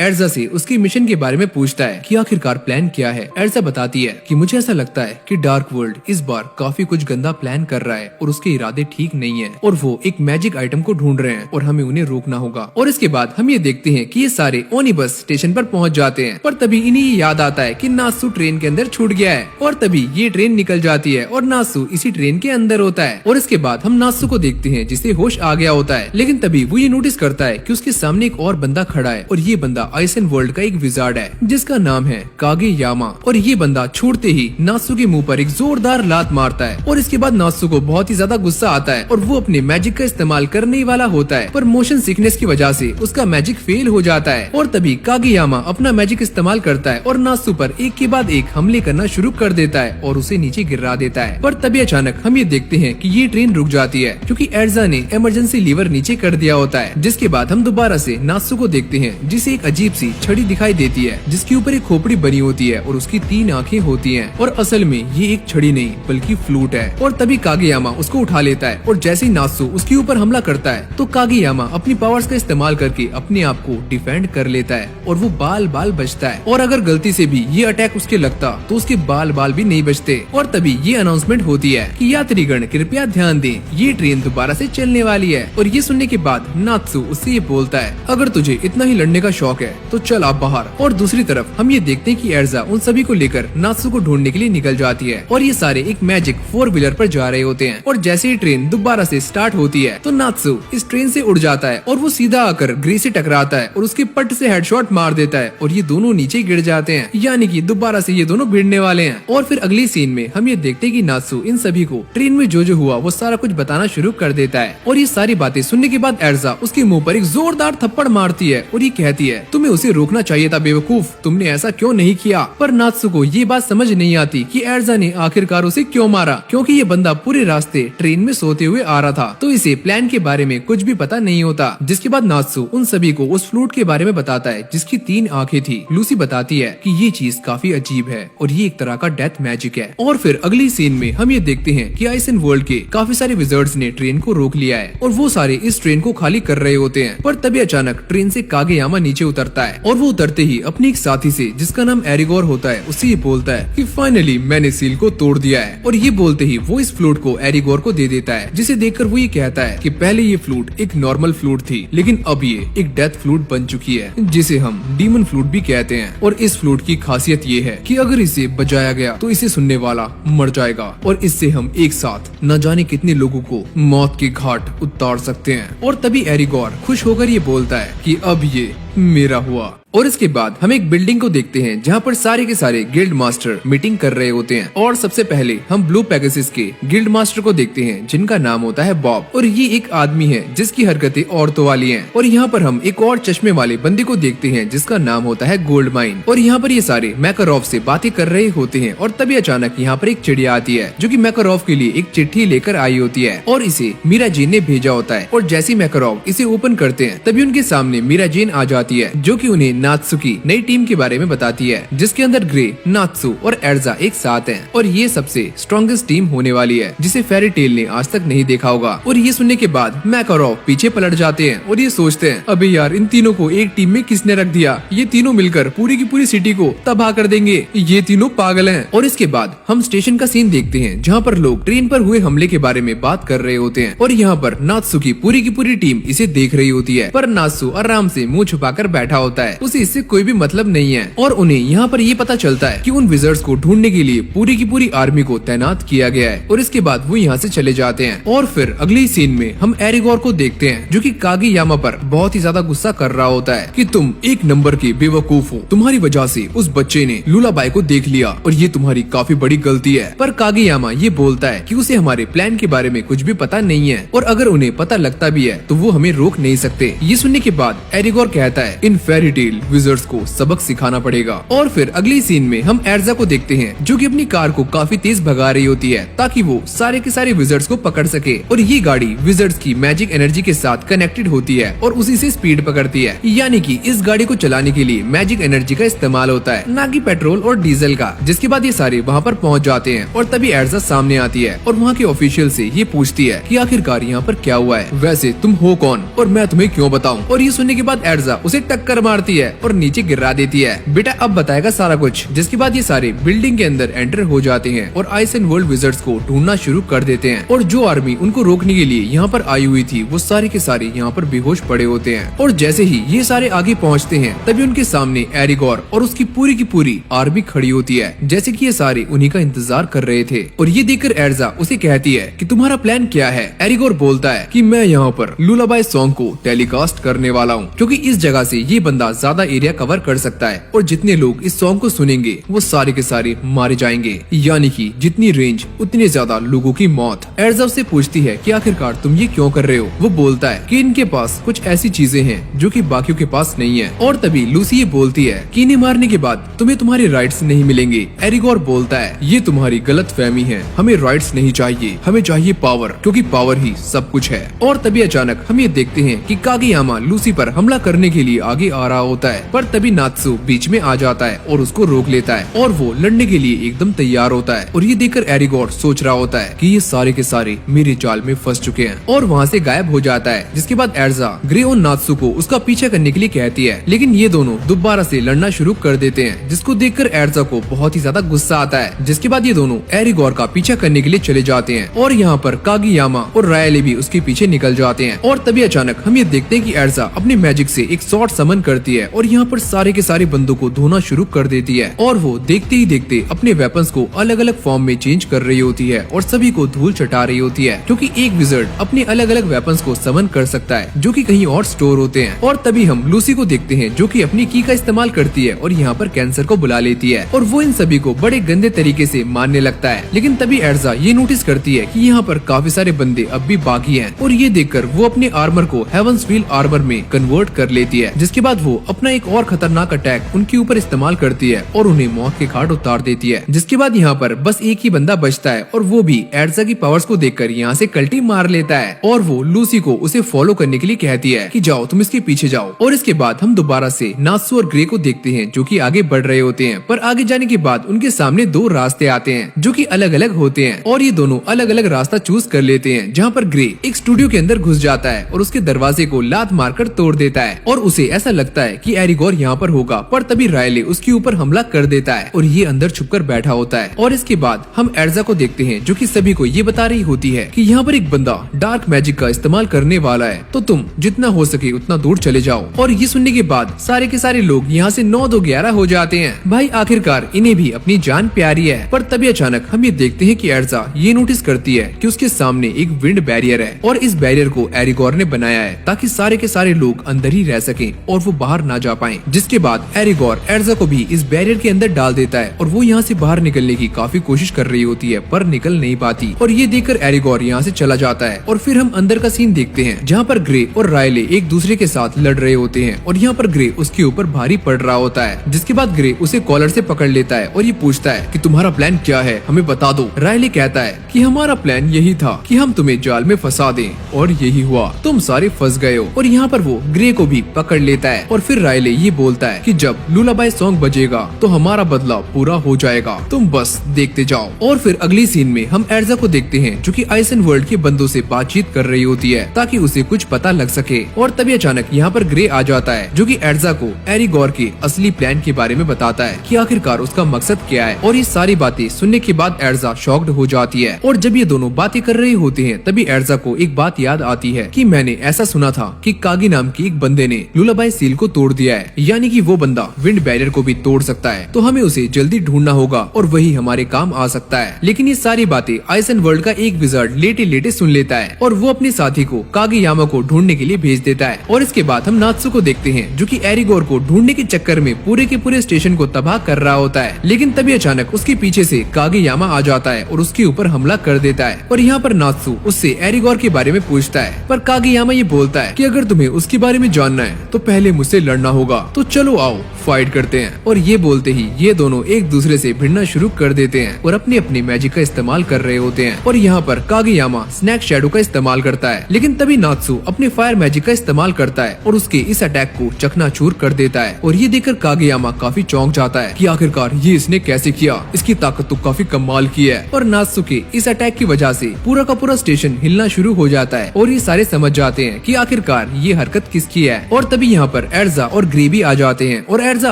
एर्जा से उसके मिशन के बारे में पूछता है कि आखिरकार प्लान क्या है। एर्जा बताती है कि मुझे ऐसा लगता है कि डार्क वर्ल्ड इस बार काफी कुछ गंदा प्लान कर रहा है और उसके इरादे ठीक नहीं है और वो एक मैजिक आइटम को ढूंढ रहे हैं और हमें उन्हें रोकना होगा। और इसके बाद हम ये देखते हैं कि ये सारे ओनिबस स्टेशन पर पहुंच जाते हैं पर तभी इन्हें ये याद आता है कि नात्सु ट्रेन के अंदर छूट गया है और तभी ये ट्रेन निकल जाती है और नात्सु इसी ट्रेन के अंदर होता है। और इसके बाद हम नात्सु को देखते हैं जिसे होश आ गया होता है, लेकिन तभी वो ये नोटिस करता है कि उसके सामने एक और बंदा खड़ा है और ये बंदा आइसन वर्ल्ड का एक विजार्ड है जिसका नाम है कागेयामा। और ये बंदा छूटते ही नात्सु के मुंह पर एक जोरदार लात मारता है और इसके बाद नात्सु को बहुत ही ज्यादा गुस्सा आता है और वो अपने मैजिक का इस्तेमाल करने वाला होता है पर मोशन सिकनेस की वजह से उसका मैजिक फेल हो जाता है। और तभी कागेयामा अपना मैजिक इस्तेमाल करता है और नात्सु पर एक के बाद एक हमले करना शुरू कर देता है और उसे नीचे गिरा देता है। पर तभी अचानक हम ये देखते हैं कि ये ट्रेन रुक जाती है क्योंकि एर्जा ने इमरजेंसी लीवर नीचे कर दिया होता है। जिसके बाद हम दोबारा से नात्सु को देखते हैं जिसे एक अजीब सी छड़ी दिखाई देती है जिसके ऊपर एक खोपड़ी बनी होती है और उसकी 3 आंखें होती हैं और असल में ये एक छड़ी नहीं बल्कि फ्लूट है। और तभी कागेयामा उसको उठा लेता है और जैसे ही नात्सु उसके ऊपर हमला करता है तो कागेयामा अपनी पावर्स का इस्तेमाल करके अपने आप को डिफेंड कर लेता है और वो बाल बाल बचता है। और अगर गलती से भी ये अटैक उसके लगता तो उसके बाल बाल भी नहीं बचते। और तभी ये अनाउंसमेंट होती है कि यात्रीगण कृपया ध्यान दें, ये ट्रेन दोबारा से चलने वाली है। और ये सुनने के बाद नात्सु उससे ये बोलता है अगर तुझे इतना ही लड़ने का शौक है तो चल आप बाहर। और दूसरी तरफ हम ये देखते हैं कि एर्जा उन सभी को लेकर नात्सु को ढूंढने के लिए निकल जाती है और ये सारे एक मैजिक 4 व्हीलर पर जा रहे होते हैं। और जैसे ही ट्रेन दोबारा से स्टार्ट होती है तो नात्सु इस ट्रेन से उड़ जाता है और वो सीधा आकर ग्रे से टकराता है और उसके पट से हेडशॉट मार देता है और ये दोनों नीचे गिर जाते हैं, यानी कि दोबारा से ये दोनों भिड़ने वाले हैं। और फिर अगली सीन में हम ये देखते हैं कि नात्सु इन सभी को ट्रेन में जो हुआ वो सारा कुछ बताना शुरू कर देता है। और ये सारी बातें सुनने के बाद एर्जा उसके मुंह पर एक जोरदार थप्पड़ मारती है और ये कहती है तुम्हें उसे रोकना चाहिए था बेवकूफ, तुमने ऐसा क्यों नहीं किया। पर नात्सु को ये बात समझ नहीं आती कि एर्जा ने आखिरकार उसे क्यों मारा क्योंकि ये बंदा पूरे रास्ते ट्रेन में सोते हुए आ रहा था तो इसे प्लान के बारे में कुछ भी पता नहीं होता। जिसके बाद नात्सु उन सभी को उस फ्लूट के बारे में बताता है जिसकी 3 आंखें थी। लूसी बताती है कि ये चीज काफी अजीब है और ये एक तरह का डेथ मैजिक है। और फिर अगली सीन में हम ये देखते हैं कि आइसन वर्ल्ड के काफी सारे विजर्ड्स ने ट्रेन को रोक लिया है और वो सारे इस ट्रेन को खाली कर रहे होते हैं। पर तभी अचानक ट्रेन से कागेयामा नीचे उतरता है और वो उतरते ही अपने एक साथी से जिसका नाम एरिगोर होता है उससे ये बोलता है कि फाइनली मैंने सील को तोड़ दिया है। और ये बोलते ही वो इस फ्लूट को एरिगोर को दे देता है जिसे देखकर वो ये कहता है कि पहले ये फ्लूट एक नॉर्मल फ्लूट थी लेकिन अब ये एक डेथ फ्लूट बन चुकी है जिसे हम डीमन फ्लूट भी कहते हैं। और इस फ्लूट की खासियत ये है कि अगर इसे बजाया गया तो इसे सुनने वाला मर जाएगा और इससे हम एक साथ न जाने कितने लोगों को मौत के घाट उतार सकते हैं। और तभी एरिगोर खुश होकर ये बोलता है कि अब ये मेरा हुआ। और इसके बाद हम एक बिल्डिंग को देखते हैं जहाँ पर सारे के सारे गिल्ड मास्टर मीटिंग कर रहे होते हैं। और सबसे पहले हम ब्लू पेगासस के गिल्ड मास्टर को देखते हैं जिनका नाम होता है बॉब। और ये एक आदमी है जिसकी हरकतें औरतों वाली हैं। और यहाँ पर हम एक और चश्मे वाले बंदे को देखते हैं जिसका नाम होता है गोल्ड माइन। और यहाँ पर ये सारे मैकारोव से बातें कर रहे होते हैं और तभी अचानक यहाँ पर एक चिड़िया आती है जो कि मैकारोव के लिए एक चिट्ठी लेकर आई होती है और इसे मीरा जेन ने भेजा होता है। और जैसे मैकारोव इसे ओपन करते हैं तभी उनके सामने मीरा जेन आ जाती है जो कि उन्हें नात्सु की नई टीम के बारे में बताती है जिसके अंदर ग्रे, नात्सु और एर्जा एक साथ हैं और ये सबसे स्ट्रॉन्गेस्ट टीम होने वाली है जिसे फेरी टेल ने आज तक नहीं देखा होगा। और ये सुनने के बाद मैकारोव पीछे पलट जाते हैं और ये सोचते हैं अबे यार इन तीनों को एक टीम में किसने रख दिया, ये तीनों मिलकर पूरी की पूरी सिटी को तबाह कर देंगे, ये तीनों पागल हैं। और इसके बाद हम स्टेशन का सीन देखते हैं जहाँ पर लोग ट्रेन पर हुए हमले के बारे में बात कर रहे होते हैं और यहाँ पर नात्सु की पूरी टीम इसे देख रही होती है। पर नात्सु आराम से मुंह छुपाकर बैठा होता है। उसे उसे इससे कोई भी मतलब नहीं है। और उन्हें यहाँ पर ये पता चलता है कि उन विजर्ड्स को ढूंढने के लिए पूरी की पूरी आर्मी को तैनात किया गया है। और इसके बाद वो यहाँ से चले जाते हैं। और फिर अगले सीन में हम एरिगोर को देखते हैं जो कि कागेयामा पर बहुत ही ज्यादा गुस्सा कर रहा होता है कि तुम एक नंबर के बेवकूफ हो, तुम्हारी वजह से उस बच्चे ने लूलाबाई को देख लिया और ये तुम्हारी काफी बड़ी गलती है। पर कागेयामा ये बोलता है कि उसे हमारे प्लान के बारे में कुछ भी पता नहीं है और अगर उन्हें पता लगता भी है तो वो हमें रोक नहीं सकते। ये सुनने के बाद एरिगोर कहता है इन फेरी टेल विजर्ड्स को सबक सिखाना पड़ेगा। और फिर अगली सीन में हम एर्जा को देखते हैं जो कि अपनी कार को काफी तेज भगा रही होती है ताकि वो सारे के सारे विजर्ड्स को पकड़ सके। और ये गाड़ी विजर्ड्स की मैजिक एनर्जी के साथ कनेक्टेड होती है और उसी से स्पीड पकड़ती है। यानी कि इस गाड़ी को चलाने के लिए मैजिक एनर्जी का इस्तेमाल होता है, ना कि पेट्रोल और डीजल का। जिसके बाद ये सारे वहाँ पर पहुँच जाते हैं और तभी एर्जा सामने आती है और वहाँ के ऑफिशियल से ये पूछती है कि आखिरकार यहाँ पर क्या हुआ है, वैसे तुम हो कौन और मैं तुम्हें क्यों बताऊं। और ये सुनने के बाद एर्जा उसे टक्कर मारती है और नीचे गिरा देती है। बेटा अब बताएगा सारा कुछ। जिसके बाद ये सारे बिल्डिंग के अंदर एंटर हो जाते हैं और आइस एंड वर्ल्ड विजर्ड्स को ढूंढना शुरू कर देते हैं। और जो आर्मी उनको रोकने के लिए यहाँ पर आई हुई थी वो सारे के सारे यहाँ पर बेहोश पड़े होते हैं। और जैसे ही ये सारे आगे पहुँचते हैं तभी उनके सामने एरिगोर और उसकी पूरी की पूरी आर्मी खड़ी होती है, जैसे कि ये सारे उन्हीं का इंतजार कर रहे थे। और ये देखकर एर्जा उसे कहती है कि तुम्हारा प्लान क्या है। एरिगोर बोलता है कि मैं यहाँ पर लूलाबाई सॉन्ग को टेलीकास्ट करने वाला हूँ क्योंकि इस जगह से ये बंदा ज्यादा एरिया कवर कर सकता है और जितने लोग इस सॉन्ग को सुनेंगे वो सारे के सारे मारे जाएंगे, यानी कि जितनी रेंज उतने ज्यादा लोगों की मौत। एर्जा उससे पूछती है कि आखिरकार तुम ये क्यों कर रहे हो। वो बोलता है कि इनके पास कुछ ऐसी चीजें हैं जो कि बाकियों के पास नहीं है। और तभी लूसी ये बोलती है कि इन्हें मारने के बाद तुम्हें तुम्हारे राइट्स नहीं मिलेंगे। एरिगोर बोलता है ये तुम्हारी गलत फहमी है, हमें राइट्स नहीं चाहिए, हमें चाहिए पावर, क्योंकि पावर ही सब कुछ है। और तभी अचानक हम ये देखते हैं कि कागेयामा लूसी पर हमला करने के लिए आगे आ रहा होता है, पर तभी नात्सु बीच में आ जाता है और उसको रोक लेता है और वो लड़ने के लिए एकदम तैयार होता है। और ये देखकर एरिगोर सोच रहा होता है कि ये सारे के सारे मेरे जाल में फंस चुके हैं और वहाँ से गायब हो जाता है। जिसके बाद एर्जा ग्रे और नात्सु को उसका पीछा करने के लिए कहती है, लेकिन ये दोनों दोबारा से लड़ना शुरू कर देते हैं, जिसको देखकर एर्जा को बहुत ही ज्यादा गुस्सा आता है। जिसके बाद ये दोनों एरिगोर का पीछा करने के लिए चले जाते हैं और यहाँ पर कागेयामा और रायले भी उसके पीछे निकल जाते हैं। और तभी अचानक हम ये देखते हैं कि एर्जा अपने मैजिक से एक स्वॉर्ड समन करती है और यहाँ पर सारे के सारे बंदों को धोना शुरू कर देती है। और वो देखते ही देखते अपने वेपन्स को अलग अलग फॉर्म में चेंज कर रही होती है और सभी को धूल चटा रही होती है, क्योंकि एक विजर्ड अपने अलग अलग वेपन्स को समन कर सकता है जो कि कहीं और स्टोर होते हैं। और तभी हम लूसी को देखते हैं जो कि अपनी की का इस्तेमाल करती है और यहाँ पर कैंसर को बुला लेती है और वो इन सभी को बड़े गंदे तरीके से मारने लगता है। लेकिन तभी एर्जा ये नोटिस करती है कि यहाँ पर काफी सारे बंदे अब भी बाकी हैं और ये देखकर वो अपने आर्मर को हेवंस व्हील आर्मर में कन्वर्ट कर लेती है। जिसके बाद वो अपना एक और खतरनाक अटैक उनके ऊपर इस्तेमाल करती है और उन्हें मौत के घाट उतार देती है। जिसके बाद यहाँ पर बस एक ही बंदा बचता है और वो भी एर्जा की पावर्स को देखकर यहाँ से कल्टी मार लेता है और वो लूसी को उसे फॉलो करने के लिए कहती है कि जाओ तुम इसके पीछे जाओ। और इसके बाद हम दोबारा से नात्सु और ग्रे को देखते हैं जो कि आगे बढ़ रहे होते हैं, पर आगे जाने के बाद उनके सामने दो रास्ते आते हैं जो कि अलग अलग होते हैं और ये दोनों अलग अलग रास्ता चूज कर लेते हैं। जहाँ पर ग्रे एक स्टूडियो के अंदर घुस जाता है और उसके दरवाजे को लात मारकर तोड़ देता है और उसे ऐसा लगता है कि एरिगोर यहाँ पर होगा, पर तभी रायले उसके ऊपर हमला कर देता है और ये अंदर छुपकर बैठा होता है। और इसके बाद हम एर्जा को देखते हैं जो कि सभी को ये बता रही होती है कि यहाँ पर एक बंदा डार्क मैजिक का इस्तेमाल करने वाला है, तो तुम जितना हो सके उतना दूर चले जाओ। और ये सुनने के बाद सारे के सारे लोग यहाँ से 9-2-11 हो जाते हैं। भाई आखिरकार इन्हें भी अपनी जान प्यारी है। पर तभी अचानक हम ये देखते हैं कि एर्जा ये नोटिस करती है कि उसके सामने एक विंड बैरियर है और इस बैरियर को एरिगोर ने बनाया है ताकि सारे के सारे लोग अंदर ही रह सकें और वो बाहर ना जा पाएं। जिसके बाद एरिगोर एर्जा को भी इस बैरियर के अंदर डाल देता है और वो यहाँ से बाहर निकलने की काफी कोशिश कर रही होती है पर निकल नहीं पाती। और ये देखकर एरिगोर यहाँ से चला जाता है और फिर हम अंदर का सीन देखते हैं जहाँ पर ग्रे और रायले एक दूसरे के साथ लड़ रहे होते हैं और यहाँ पर ग्रे उसके ऊपर भारी पड़ रहा होता है। जिसके बाद ग्रे उसे कॉलर से पकड़ लेता है और ये पूछता है कि तुम्हारा प्लान क्या है, हमें बता दो। रायले कहता है कि हमारा प्लान यही था कि हम तुम्हें जाल में फंसा दें और यही हुआ, तुम सारे फंस गए हो। और यहाँ पर वो ग्रे को भी पकड़ लेता है और फिर रायले ये बोलता है कि जब लूलाबाई सॉन्ग बजेगा तो हमारा बदला पूरा हो जाएगा, तुम बस देखते जाओ। और फिर अगली सीन में हम एर्जा को देखते हैं जो कि आइस एंड वर्ल्ड के बंदों से बातचीत कर रही होती है ताकि उसे कुछ पता लग सके। और तभी अचानक यहाँ पर ग्रे आ जाता है जो कि एर्जा को एरिगोर के असली प्लान के बारे में बताता है कि आखिरकार उसका मकसद क्या है। और ये सारी बातें सुनने के बाद एर्जा शॉक्ड हो जाती है। और जब ये दोनों बातें कर रहे होते हैं तभी एर्जा को एक बात याद आती है कि मैंने ऐसा सुना था कि कागी नाम के एक बंदे ने लूलाबाई सील को तोड़ दिया है, यानी कि वो बंदा विंड बैरियर को भी तोड़ सकता है। तो हमें उसे जल्दी ढूंढना होगा और वही हमारे काम आ सकता है। लेकिन ये सारी बातें आइसन वर्ल्ड का एक विजार्ड लेटे लेटे सुन लेता है और वो अपने साथी को कागेयामा को ढूंढने के लिए भेज देता है। और इसके बाद हम नात्सु को देखते हैं जो कि एरिगोर को ढूंढने के चक्कर में पूरे के पूरे स्टेशन को तबाह कर रहा होता है। लेकिन तभी अचानक उसके पीछे से कागेयामा आ जाता है और उसके ऊपर हमला कर देता है। और यहाँ पर नात्सु उससे एरिगोर के बारे में पूछता है, पर कागेयामा ये बोलता है कि अगर तुम्हें उसके बारे में जानना है तो पहले मुझसे लड़ना होगा, तो चलो आओ फाइट करते हैं। और ये बोलते ही ये दोनों एक दूसरे से भिड़ना शुरू कर देते हैं और अपनी अपनी मैजिक का इस्तेमाल कर रहे होते हैं। और यहाँ पर कागेयामा स्नैक शैडो का इस्तेमाल करता है, लेकिन तभी नात्सु अपने फायर मैजिक का इस्तेमाल करता है और उसके इस अटैक को चकनाचूर कर देता है। और ये देखकर कागेयामा काफी चौंक जाता है कि आखिरकार ये इसने कैसे किया, इसकी ताकत तो काफी कमाल की है। और नात्सु के इस अटैक की वजह से पूरा का पूरा स्टेशन हिलना शुरू हो जाता है और ये सारे समझ जाते हैं कि आखिरकार ये हरकत किसकी है। और तभी यहाँ पर एर्जा और ग्रे भी आ जाते हैं और एर्जा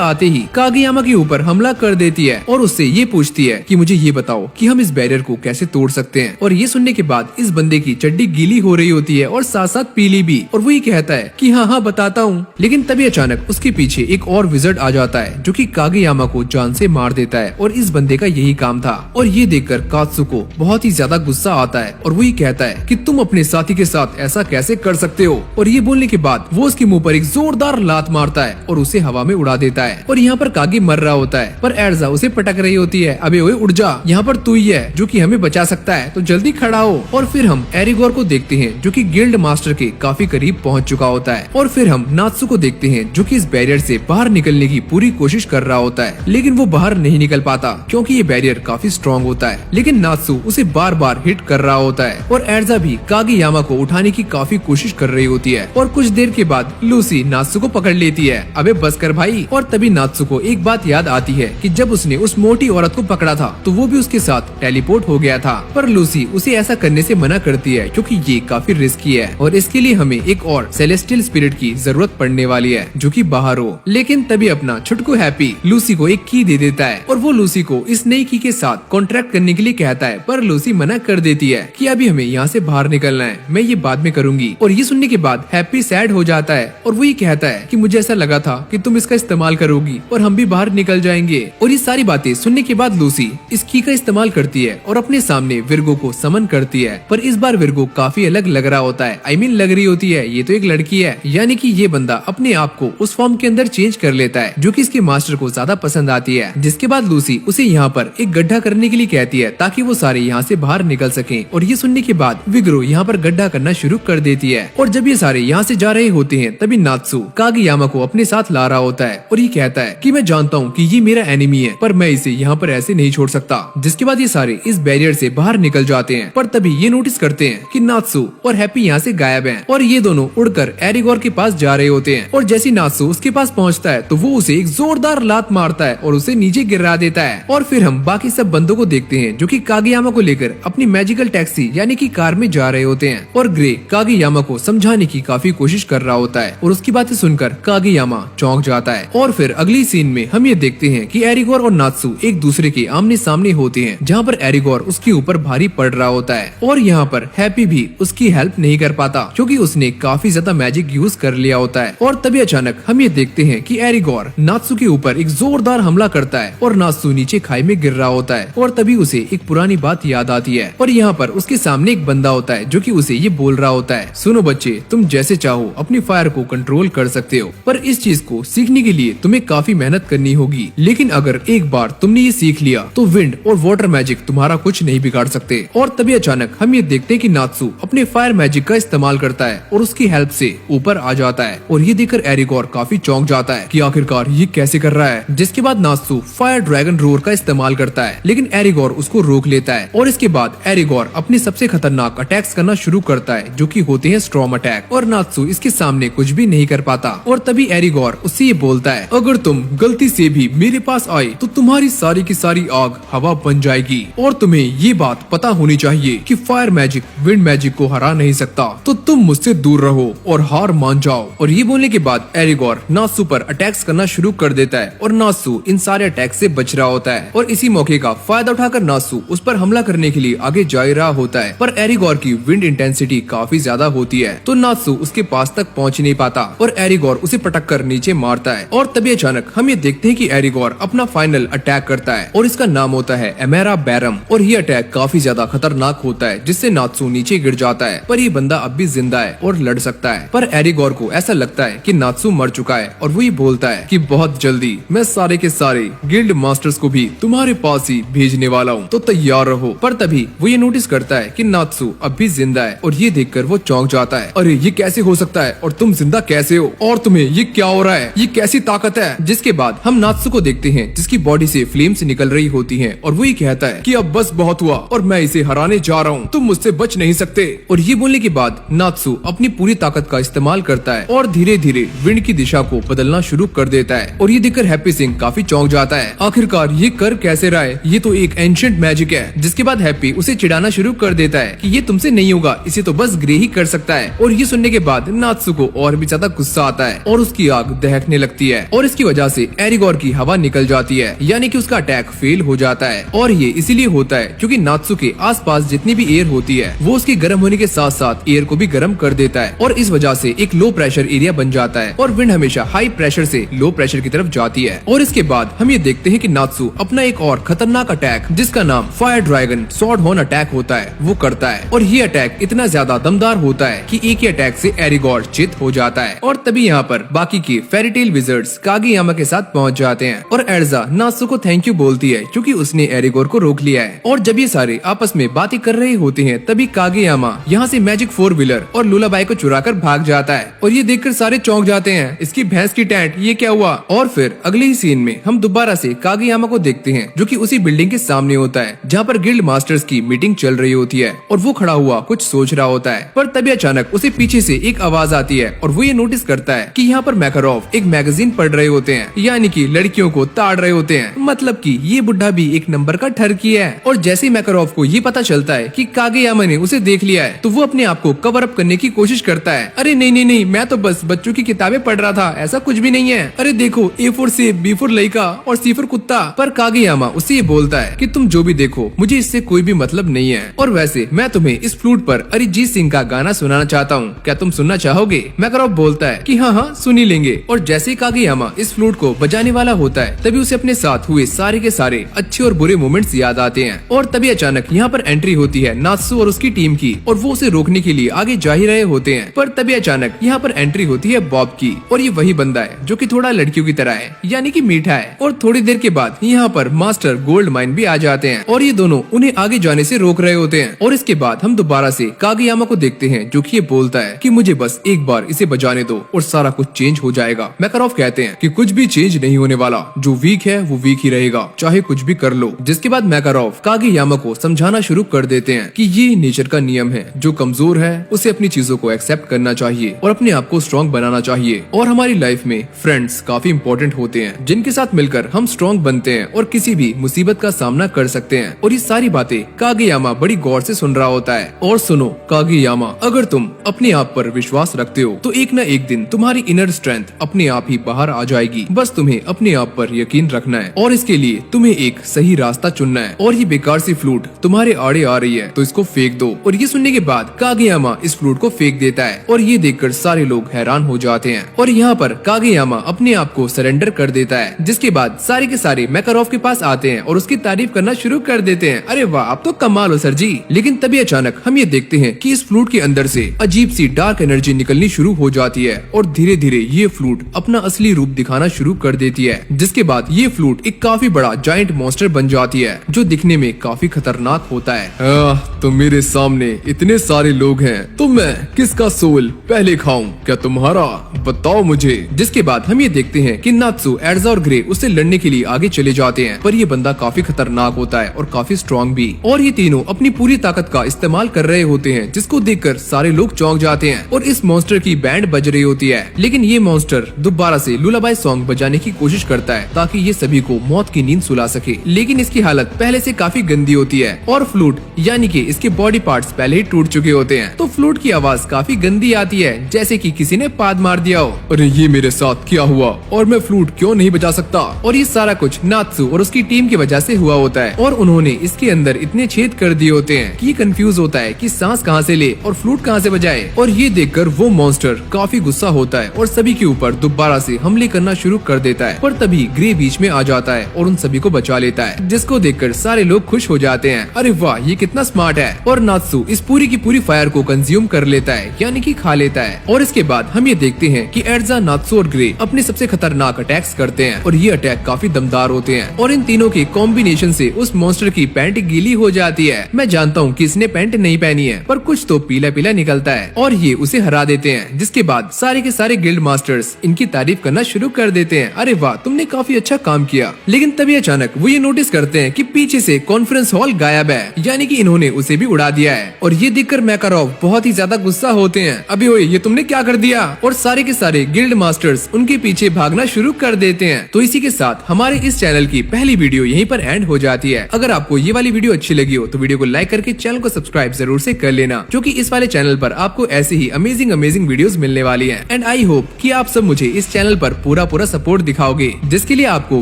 आते ही कागेयामा के ऊपर हमला कर देती है और उससे ये पूछती है कि मुझे ये बताओ कि हम इस बैरियर को कैसे तोड़ सकते हैं। और ये सुनने के बाद इस बंदे की चड्डी गीली हो रही होती है और साथ साथ पीली भी, और वो ये कहता है कि हाँ बताता हूँ। लेकिन तभी अचानक उसके पीछे एक और विज़र्ड आ जाता है जो कि कागेयामा को जान से मार देता है और इस बंदे का यही काम था। और ये देखकर कात्सु को बहुत ही ज्यादा गुस्सा आता है और वो ये कहता है कि तुम अपने साथी के साथ ऐसा कैसे कर सकते हो। और ये बोलने के बाद वो उसके मुंह पर एक जोरदार लात मारता है और उसे हवा में उड़ा देता है। और यहाँ पर कागे मर रहा होता है, पर एर्जा उसे पटक रही होती है, अबे ओए उड़ जा, यहाँ पर तू ही है जो कि हमें बचा सकता है, तो जल्दी खड़ा हो। और फिर हम एरिगोर को देखते हैं जो कि गिल्ड मास्टर के काफी करीब पहुंच चुका होता है। और फिर हम नात्सु को देखते हैं जो कि इस बैरियर से बाहर निकलने की पूरी कोशिश कर रहा होता है, लेकिन वो बाहर नहीं निकल पाता क्योंकि ये बैरियर काफी स्ट्रॉन्ग होता है। लेकिन नात्सु उसे बार बार हिट कर रहा होता है और एर्जा भी कागेयामा को उठाने की काफी कोशिश कर रही होती है। और कुछ देर के बाद लूसी नात्सु को पकड़ लेती है, अबे बस कर भाई। और तभी नात्सु को एक बात याद आती है कि जब उसने उस मोटी औरत को पकड़ा था तो वो भी उसके साथ टेलीपोर्ट हो गया था, पर लूसी उसे ऐसा करने से मना करती है क्योंकि ये काफी रिस्की है और इसके लिए हमें एक और सेलेस्टियल स्पिरिट की जरूरत पड़ने वाली है जो कि बाहर हो। लेकिन तभी अपना छुटकू हैप्पी लूसी को एक की दे देता है और वो लूसी को इस नई की के साथ कॉन्ट्रैक्ट करने के लिए कहता है, पर लूसी मना कर देती है कि अभी हमें यहाँ से बाहर निकलना है, मैं ये बाद में करूंगी। और ये सुनने के बाद हैप्पी सैड हो जाता है और वो ये कहता है कि मुझे ऐसा लगा था कि तुम इसका इस्तेमाल करोगी और हम भी बाहर निकल जाएंगे। और ये सारी बातें सुनने के बाद लूसी इस की का इस्तेमाल करती है और अपने सामने विर्गो को समन करती है, पर इस बार विर्गो काफी अलग लग रहा होता है। I mean, लग रही होती है, ये तो एक लड़की है, यानी कि ये बंदा अपने आप को उस फॉर्म के अंदर चेंज कर लेता है जो कि इसके मास्टर को ज्यादा पसंद आती है। जिसके बाद लूसी उसे यहाँ पर एक गड्ढा करने के लिए कहती है ताकि वो सारे यहाँ से बाहर निकल सकें। और ये सुनने के बाद विग्रो यहाँ पर गड्ढा करना शुरू कर देती है और जब ये सारे यहाँ से जा रहे होते हैं तभी नात्सु कागेयामा को अपने साथ ला रहा होता है और ये कहता है कि मैं जानता हूँ कि ये मेरा एनिमी है, पर मैं इसे यहाँ पर ऐसे नहीं छोड़ सकता। जिसके बाद ये सारे इस बैरियर से बाहर निकल जाते हैं, पर तभी ये नोटिस करते हैं कि नात्सु और हैप्पी यहाँ से गायब हैं और ये दोनों उड़कर एरिगोर के पास जा रहे होते हैं। और जैसे नात्सु उसके पास पहुँचता है तो वो उसे एक जोरदार लात मारता है और उसे नीचे गिरा देता है। और फिर हम बाकी सब बंदों को देखते हैं जो कि कागेयामा को लेकर अपनी मैजिकल टैक्सी यानी कि कार में जा रहे होते हैं और ग्रे कागेयामा को समझाने की काफी कोशिश कर रहा होता है और उसकी बातें सुनकर कागेयामा चौंक जाता है। और फिर अगली सीन में हम ये देखते हैं कि एरिगोर और नात्सु एक दूसरे के आमने सामने होते हैं, जहाँ पर एरिगोर उसके ऊपर भारी पड़ रहा होता है और यहाँ पर हैप्पी भी उसकी हेल्प नहीं कर पाता क्योंकि उसने काफी ज्यादा मैजिक यूज कर लिया होता है। और तभी अचानक हम ये देखते हैं कि एरिगोर नात्सु के ऊपर एक जोरदार हमला करता है और नात्सु नीचे खाई में गिर रहा होता है। और तभी उसे एक पुरानी बात याद आती है और यहाँ पर उसके सामने एक बंदा होता है जो कि उसे ये बोल रहा होता है, सुनो बच्चे, तुम जैसे चाहो अपनी फायर को कंट्रोल कर सकते हो, पर इस चीज को सीखने के लिए तुम्हें काफी मेहनत करनी होगी। लेकिन अगर एक बार तुमने ये सीख लिया तो विंड और वाटर मैजिक तुम्हारा कुछ नहीं बिगाड़ सकते। और तभी अचानक हम ये देखते हैं कि नात्सु अपने फायर मैजिक का इस्तेमाल करता है और उसकी हेल्प से ऊपर आ जाता है और ये देखकर एरिगोर काफी चौंक जाता है कि आखिरकार ये कैसे कर रहा है। जिसके बाद नात्सु फायर ड्रैगन रोर का इस्तेमाल करता है, लेकिन एरिगोर उसको रोक लेता है और इसके बाद एरिगोर अपने सबसे खतरनाक अटैक्स करना शुरू करता है जो कि होते हैं स्टॉर्म अटैक, और नात्सु इसके सामने कुछ भी नहीं कर पाता। और तभी एरिगोर उससे ये बोलता है है, अगर तुम गलती से भी मेरे पास आए तो तुम्हारी सारी की सारी आग हवा बन जाएगी और तुम्हें ये बात पता होनी चाहिए कि फायर मैजिक विंड मैजिक को हरा नहीं सकता, तो तुम मुझसे दूर रहो और हार मान जाओ। और ये बोलने के बाद एरिगोर नात्सू पर अटैक्स करना शुरू कर देता है और नात्सू इन सारे अटैक से बच रहा होता है और इसी मौके का फायदा उठाकर नात्सू उस पर हमला करने के लिए आगे जा रहा होता है, पर एरिगोर की विंड इंटेंसिटी काफी ज्यादा होती है तो नात्सू उसके पास तक पहुंच नहीं पाता और एरिगोर उसे पटक कर नीचे मारता है। और तभी अचानक हम ये देखते हैं कि एरिगोर अपना फाइनल अटैक करता है और इसका नाम होता है एमेरा बैरम और ये अटैक काफी ज्यादा खतरनाक होता है जिससे नात्सू नीचे गिर जाता है, पर ये बंदा अब भी जिंदा है और लड़ सकता है। पर एरिगोर को ऐसा लगता है कि नात्सू मर चुका है और वो ये बोलता है कि बहुत जल्दी मैं सारे के सारे गिल्ड मास्टर्स को भी तुम्हारे पास ही भेजने वाला हूँ, तो तैयार रहो। पर तभी वो ये नोटिस करता है कि नात्सू अब भी जिंदा है और ये देखकर वो चौंक जाता है, अरे ये कैसे हो सकता है और तुम जिंदा कैसे हो और तुम्हें ये क्या हो रहा है, ये कैसी ताकत है। जिसके बाद हम नात्सू को देखते हैं जिसकी बॉडी से फ्लेम्स निकल रही होती हैं और वो ये कहता है कि अब बस बहुत हुआ और मैं इसे हराने जा रहा हूँ, तुम मुझसे बच नहीं सकते। और ये बोलने के बाद नात्सू अपनी पूरी ताकत का इस्तेमाल करता है और धीरे धीरे विंड की दिशा को बदलना शुरू कर देता है और ये देखकर हैप्पी सिंह काफी चौंक जाता है, आखिरकार ये कर कैसे रहा है, ये तो एक एंशिएंट मैजिक है। जिसके बाद हैप्पी उसे चिढ़ाना शुरू कर देता है कि ये तुमसे नहीं होगा, इसे तो बस ग्रे ही कर सकता है। और ये सुनने के बाद नात्सू को और भी ज्यादा गुस्सा आता है और उसकी आग दहकने लगती है और इसकी वजह से एरिगोर की हवा निकल जाती है, यानी कि उसका अटैक फेल हो जाता है। और ये इसीलिए होता है क्योंकि नात्सू के आसपास जितनी भी एयर होती है वो उसके गर्म होने के साथ साथ एयर को भी गर्म कर देता है और इस वजह से एक लो प्रेशर एरिया बन जाता है और विंड हमेशा हाई प्रेशर से लो प्रेशर की तरफ जाती है। और इसके बाद हम ये देखते हैं कि नात्सू अपना एक और खतरनाक अटैक जिसका नाम fire dragon sword horn attack होता है वो करता है और ये अटैक इतना ज्यादा दमदार होता है कि एक ही अटैक से एरिगोर चित हो जाता है। और तभी यहाँ पर बाकी के फेरी टेल विजर्ड्स कागेयामा के साथ पहुँच जाते हैं और एर्जा नात्सू को थैंक यू बोलती है क्योंकि उसने एरिगोर को रोक लिया है। और जब ये सारे आपस में बातें कर रहे होते हैं तभी कागेयामा यहाँ से मैजिक 4 व्हीलर और लुलाबाई को चुरा कर भाग जाता है और ये देखकर सारे चौंक जाते हैं, इसकी भैंस की टैंट, ये क्या हुआ। और फिर अगले ही सीन में हम दोबारा से कागेयामा को देखते हैं जो कि उसी बिल्डिंग के सामने होता है जहाँ पर गिल्ड मास्टर्स की मीटिंग चल रही होती है और वो खड़ा हुआ कुछ सोच रहा होता है। पर तभी अचानक उसे पीछे से एक आवाज आती है और वो ये नोटिस करता है कि यहाँ पर मैकारोव एक मैगजीन पढ़ रहे होते हैं, यानी कि लड़कियों को ताड़ रहे होते हैं, मतलब कि ये बुढ़ा भी एक नंबर का ठरकी है। और जैसे मैकारोव को ये पता चलता है कि कागेयामा ने उसे देख लिया है तो वो अपने आप को कवर अप करने की कोशिश करता है, अरे नहीं नहीं नहीं, मैं तो बस बच्चों की किताबें पढ़ रहा था, ऐसा कुछ भी नहीं है, अरे देखो A फॉर सेब, B फॉर लड़का और C फॉर कुत्ता। पर कागेयामा उससे ये बोलता है कि तुम जो भी देखो मुझे इससे कोई भी मतलब नहीं है, और वैसे मैं तुम्हें इस फ्लूट पर अरिजीत सिंह का गाना सुनाना चाहता हूँ, क्या तुम सुनना चाहोगे। मैकारोव बोलता है कि हाँ हाँ सुन ही लेंगे। और जैसे ही कागेयामा इस फ्लूट को बजाने वाला होता है तभी उसे अपने साथ हुए सारे के सारे अच्छे और बुरे मोमेंट्स याद आते हैं। और तभी अचानक यहाँ पर एंट्री होती है नात्सू और उसकी टीम की और वो उसे रोकने के लिए आगे जा ही रहे होते हैं। पर तभी अचानक यहाँ पर एंट्री होती है बॉब की और ये वही बंदा है जो कि थोड़ा लड़कियों की तरह है, यानी कि मीठा है। और थोड़ी देर के बाद यहाँ पर मास्टर गोल्ड माइन भी आ जाते हैं और ये दोनों उन्हें आगे जाने से रोक रहे होते हैं। और इसके बाद हम दोबारा से कागेयामा को देखते हैं जो कि ये बोलता है कि मुझे बस एक बार इसे बजाने दो और सारा कुछ चेंज हो जाएगा। मैकारोव कहते हैं कि कुछ भी चेंज नहीं होने वाला, जो वीक है वो वीक ही रहेगा, चाहे कुछ भी कर लो। जिसके बाद मैकारोव कागेयामा को समझाना शुरू कर देते हैं कि ये नेचर का नियम है, जो कमजोर है उसे अपनी चीजों को एक्सेप्ट करना चाहिए और अपने आप को स्ट्रॉन्ग बनाना चाहिए। और हमारी लाइफ में फ्रेंड्स काफी इंपॉर्टेंट होते हैं जिनके साथ मिलकर हम स्ट्रॉन्ग बनते हैं और किसी भी मुसीबत का सामना कर सकते हैं। और ये सारी बातें कागेयामा बड़ी गौर से सुन रहा होता है। और सुनो कागेयामा, अगर तुम अपने आप पर विश्वास रखते हो तो एक न एक दिन तुम्हारी इनर स्ट्रेंथ अपने आप ही बाहर आ जाएगी, बस तुम्हें अपने आप पर यकीन रखना है और इसके लिए तुम्हें एक सही रास्ता चुनना है। और ये बेकार सी फ्लूट तुम्हारे आड़े आ रही है तो इसको फेंक दो। और ये सुनने के बाद कागेयामा इस फ्लूट को फेंक देता है और ये देखकर सारे लोग हैरान हो जाते हैं। और यहाँ पर कागेयामा अपने आप को सरेंडर कर देता है, जिसके बाद सारे के सारे मैकारोव के पास आते हैं और उसकी तारीफ करना शुरू कर देते हैं, अरे वाह आप तो कमाल हो सर जी। लेकिन तभी अचानक हम ये देखते हैं कि इस फ्लूट के अंदर से अजीब सी डार्क एनर्जी निकलनी शुरू हो जाती है और धीरे धीरे ये फ्लूट अपना असली रूप दिखाना शुरू कर देती है। जिसके बाद ये फ्लूट एक काफी बड़ा जायंट मॉन्स्टर बन जाती है जो दिखने में काफी खतरनाक होता है। तो मेरे सामने इतने सारे लोग हैं तो मैं किसका सोल पहले खाऊं, क्या तुम्हारा, बताओ मुझे। जिसके बाद हम ये देखते हैं कि नात्सू, एर्जा और ग्रे उससे लड़ने के लिए आगे चले जाते हैं, पर ये बंदा काफी खतरनाक होता है और काफी स्ट्रॉन्ग भी। और ये तीनों अपनी पूरी ताकत का इस्तेमाल कर रहे होते हैं, जिसको देखकर सारे लोग चौंक जाते हैं और इस मॉन्स्टर की बैंड बज रही होती है। लेकिन ये मॉन्स्टर दोबारा से लुलाबाई सॉन्ग बजाने की कोशिश करता है ताकि ये सभी को मौत की नींद सुला सके, लेकिन इसकी हालत पहले से काफी गंदी होती है और फ्लूट यानी कि इसके बॉडी पार्ट्स पहले ही टूट चुके होते हैं। तो फ्लूट की आवाज काफी गंदी आती है, जैसे कि किसी ने पाद मार दिया हो। अरे ये मेरे साथ क्या हुआ और मैं फ्लूट क्यों नहीं बजा सकता? और ये सारा कुछ नात्सु और उसकी टीम की वजह से हुआ होता है और उन्होंने इसके अंदर इतने छेद कर दिए होते हैं कि कंफ्यूज होता है कि सांस कहां से ले और फ्लूट कहां से बजाए। और ये देखकर वो मॉन्स्टर काफी गुस्सा होता है और सभी के ऊपर दोबारा से हमले करना शुरू कर देता है। पर तभी ग्रे बीच में आ जाता है और उन सभी को बचा लेता है, जिसको देखकर सारे लोग खुश हो जाते हैं। अरे वाह, ये कितना स्मार्ट है। और नात्सु इस पूरी की पूरी फायर को कंज्यूम कर लेता है, यानी कि खा लेता है। और इसके बाद हम ये देखते हैं कि एर्जा, नात्सु और ग्रे अपने सबसे खतरनाक अटैक्स करते हैं और ये अटैक काफी दमदार होते हैं। और इन तीनों के कॉम्बिनेशन से उस मॉन्स्टर की पैंट गीली हो जाती है। मैं जानता हूँ कि इसने पैंट नहीं पहनी है, पर कुछ तो पीला पीला निकलता है और ये उसे हरा देते हैं। जिसके बाद सारे के सारे गिल्ड मास्टर्स इनकी तारीफ करना शुरू कर देते हैं। अरे वाह, तुमने काफी अच्छा काम किया। लेकिन तभी अचानक वो ये नोटिस करते हैं कि पीछे से कॉन्फ्रेंस हॉल गायब है, यानी कि इन्होंने उसे भी उड़ा दिया है। और ये देखकर मैकारोव बहुत ही ज्यादा गुस्सा होते हैं। अबे ओए, ये तुमने क्या कर दिया? और सारे के सारे गिल्ड मास्टर्स उनके पीछे भागना शुरू कर देते हैं। तो इसी के साथ हमारे इस चैनल की पहली वीडियो यहीं पर एंड हो जाती है। अगर आपको ये वाली वीडियो अच्छी लगी हो तो वीडियो को लाइक करके चैनल को सब्सक्राइब जरूर से कर लेना, क्योंकि इस वाले चैनल पर आपको ऐसे ही अमेजिंग वीडियोस मिलने वाली हैं। एंड आई होप कि आप सब मुझे इस चैनल पर पूरा सपोर्ट दिखाओगे, जिसके लिए आपको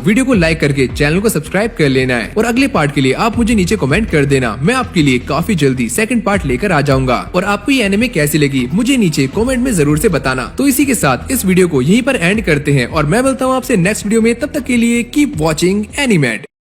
वीडियो को लाइक करके चैनल को सब्सक्राइब कर लेना है। और अगले पार्ट के लिए आप मुझे नीचे कमेंट कर देना, मैं आपके लिए काफी जल्दी सेकंड पार्ट लेकर आ जाऊंगा। और आपको ये एनिमे कैसी लगी मुझे नीचे कमेंट में जरूर से बताना। तो इसी के साथ इस वीडियो को यहीं पर एंड करते हैं और मैं मिलता हूँ आपसे नेक्स्ट वीडियो में। तब तक के लिए कीप वॉचिंग एनिमेट।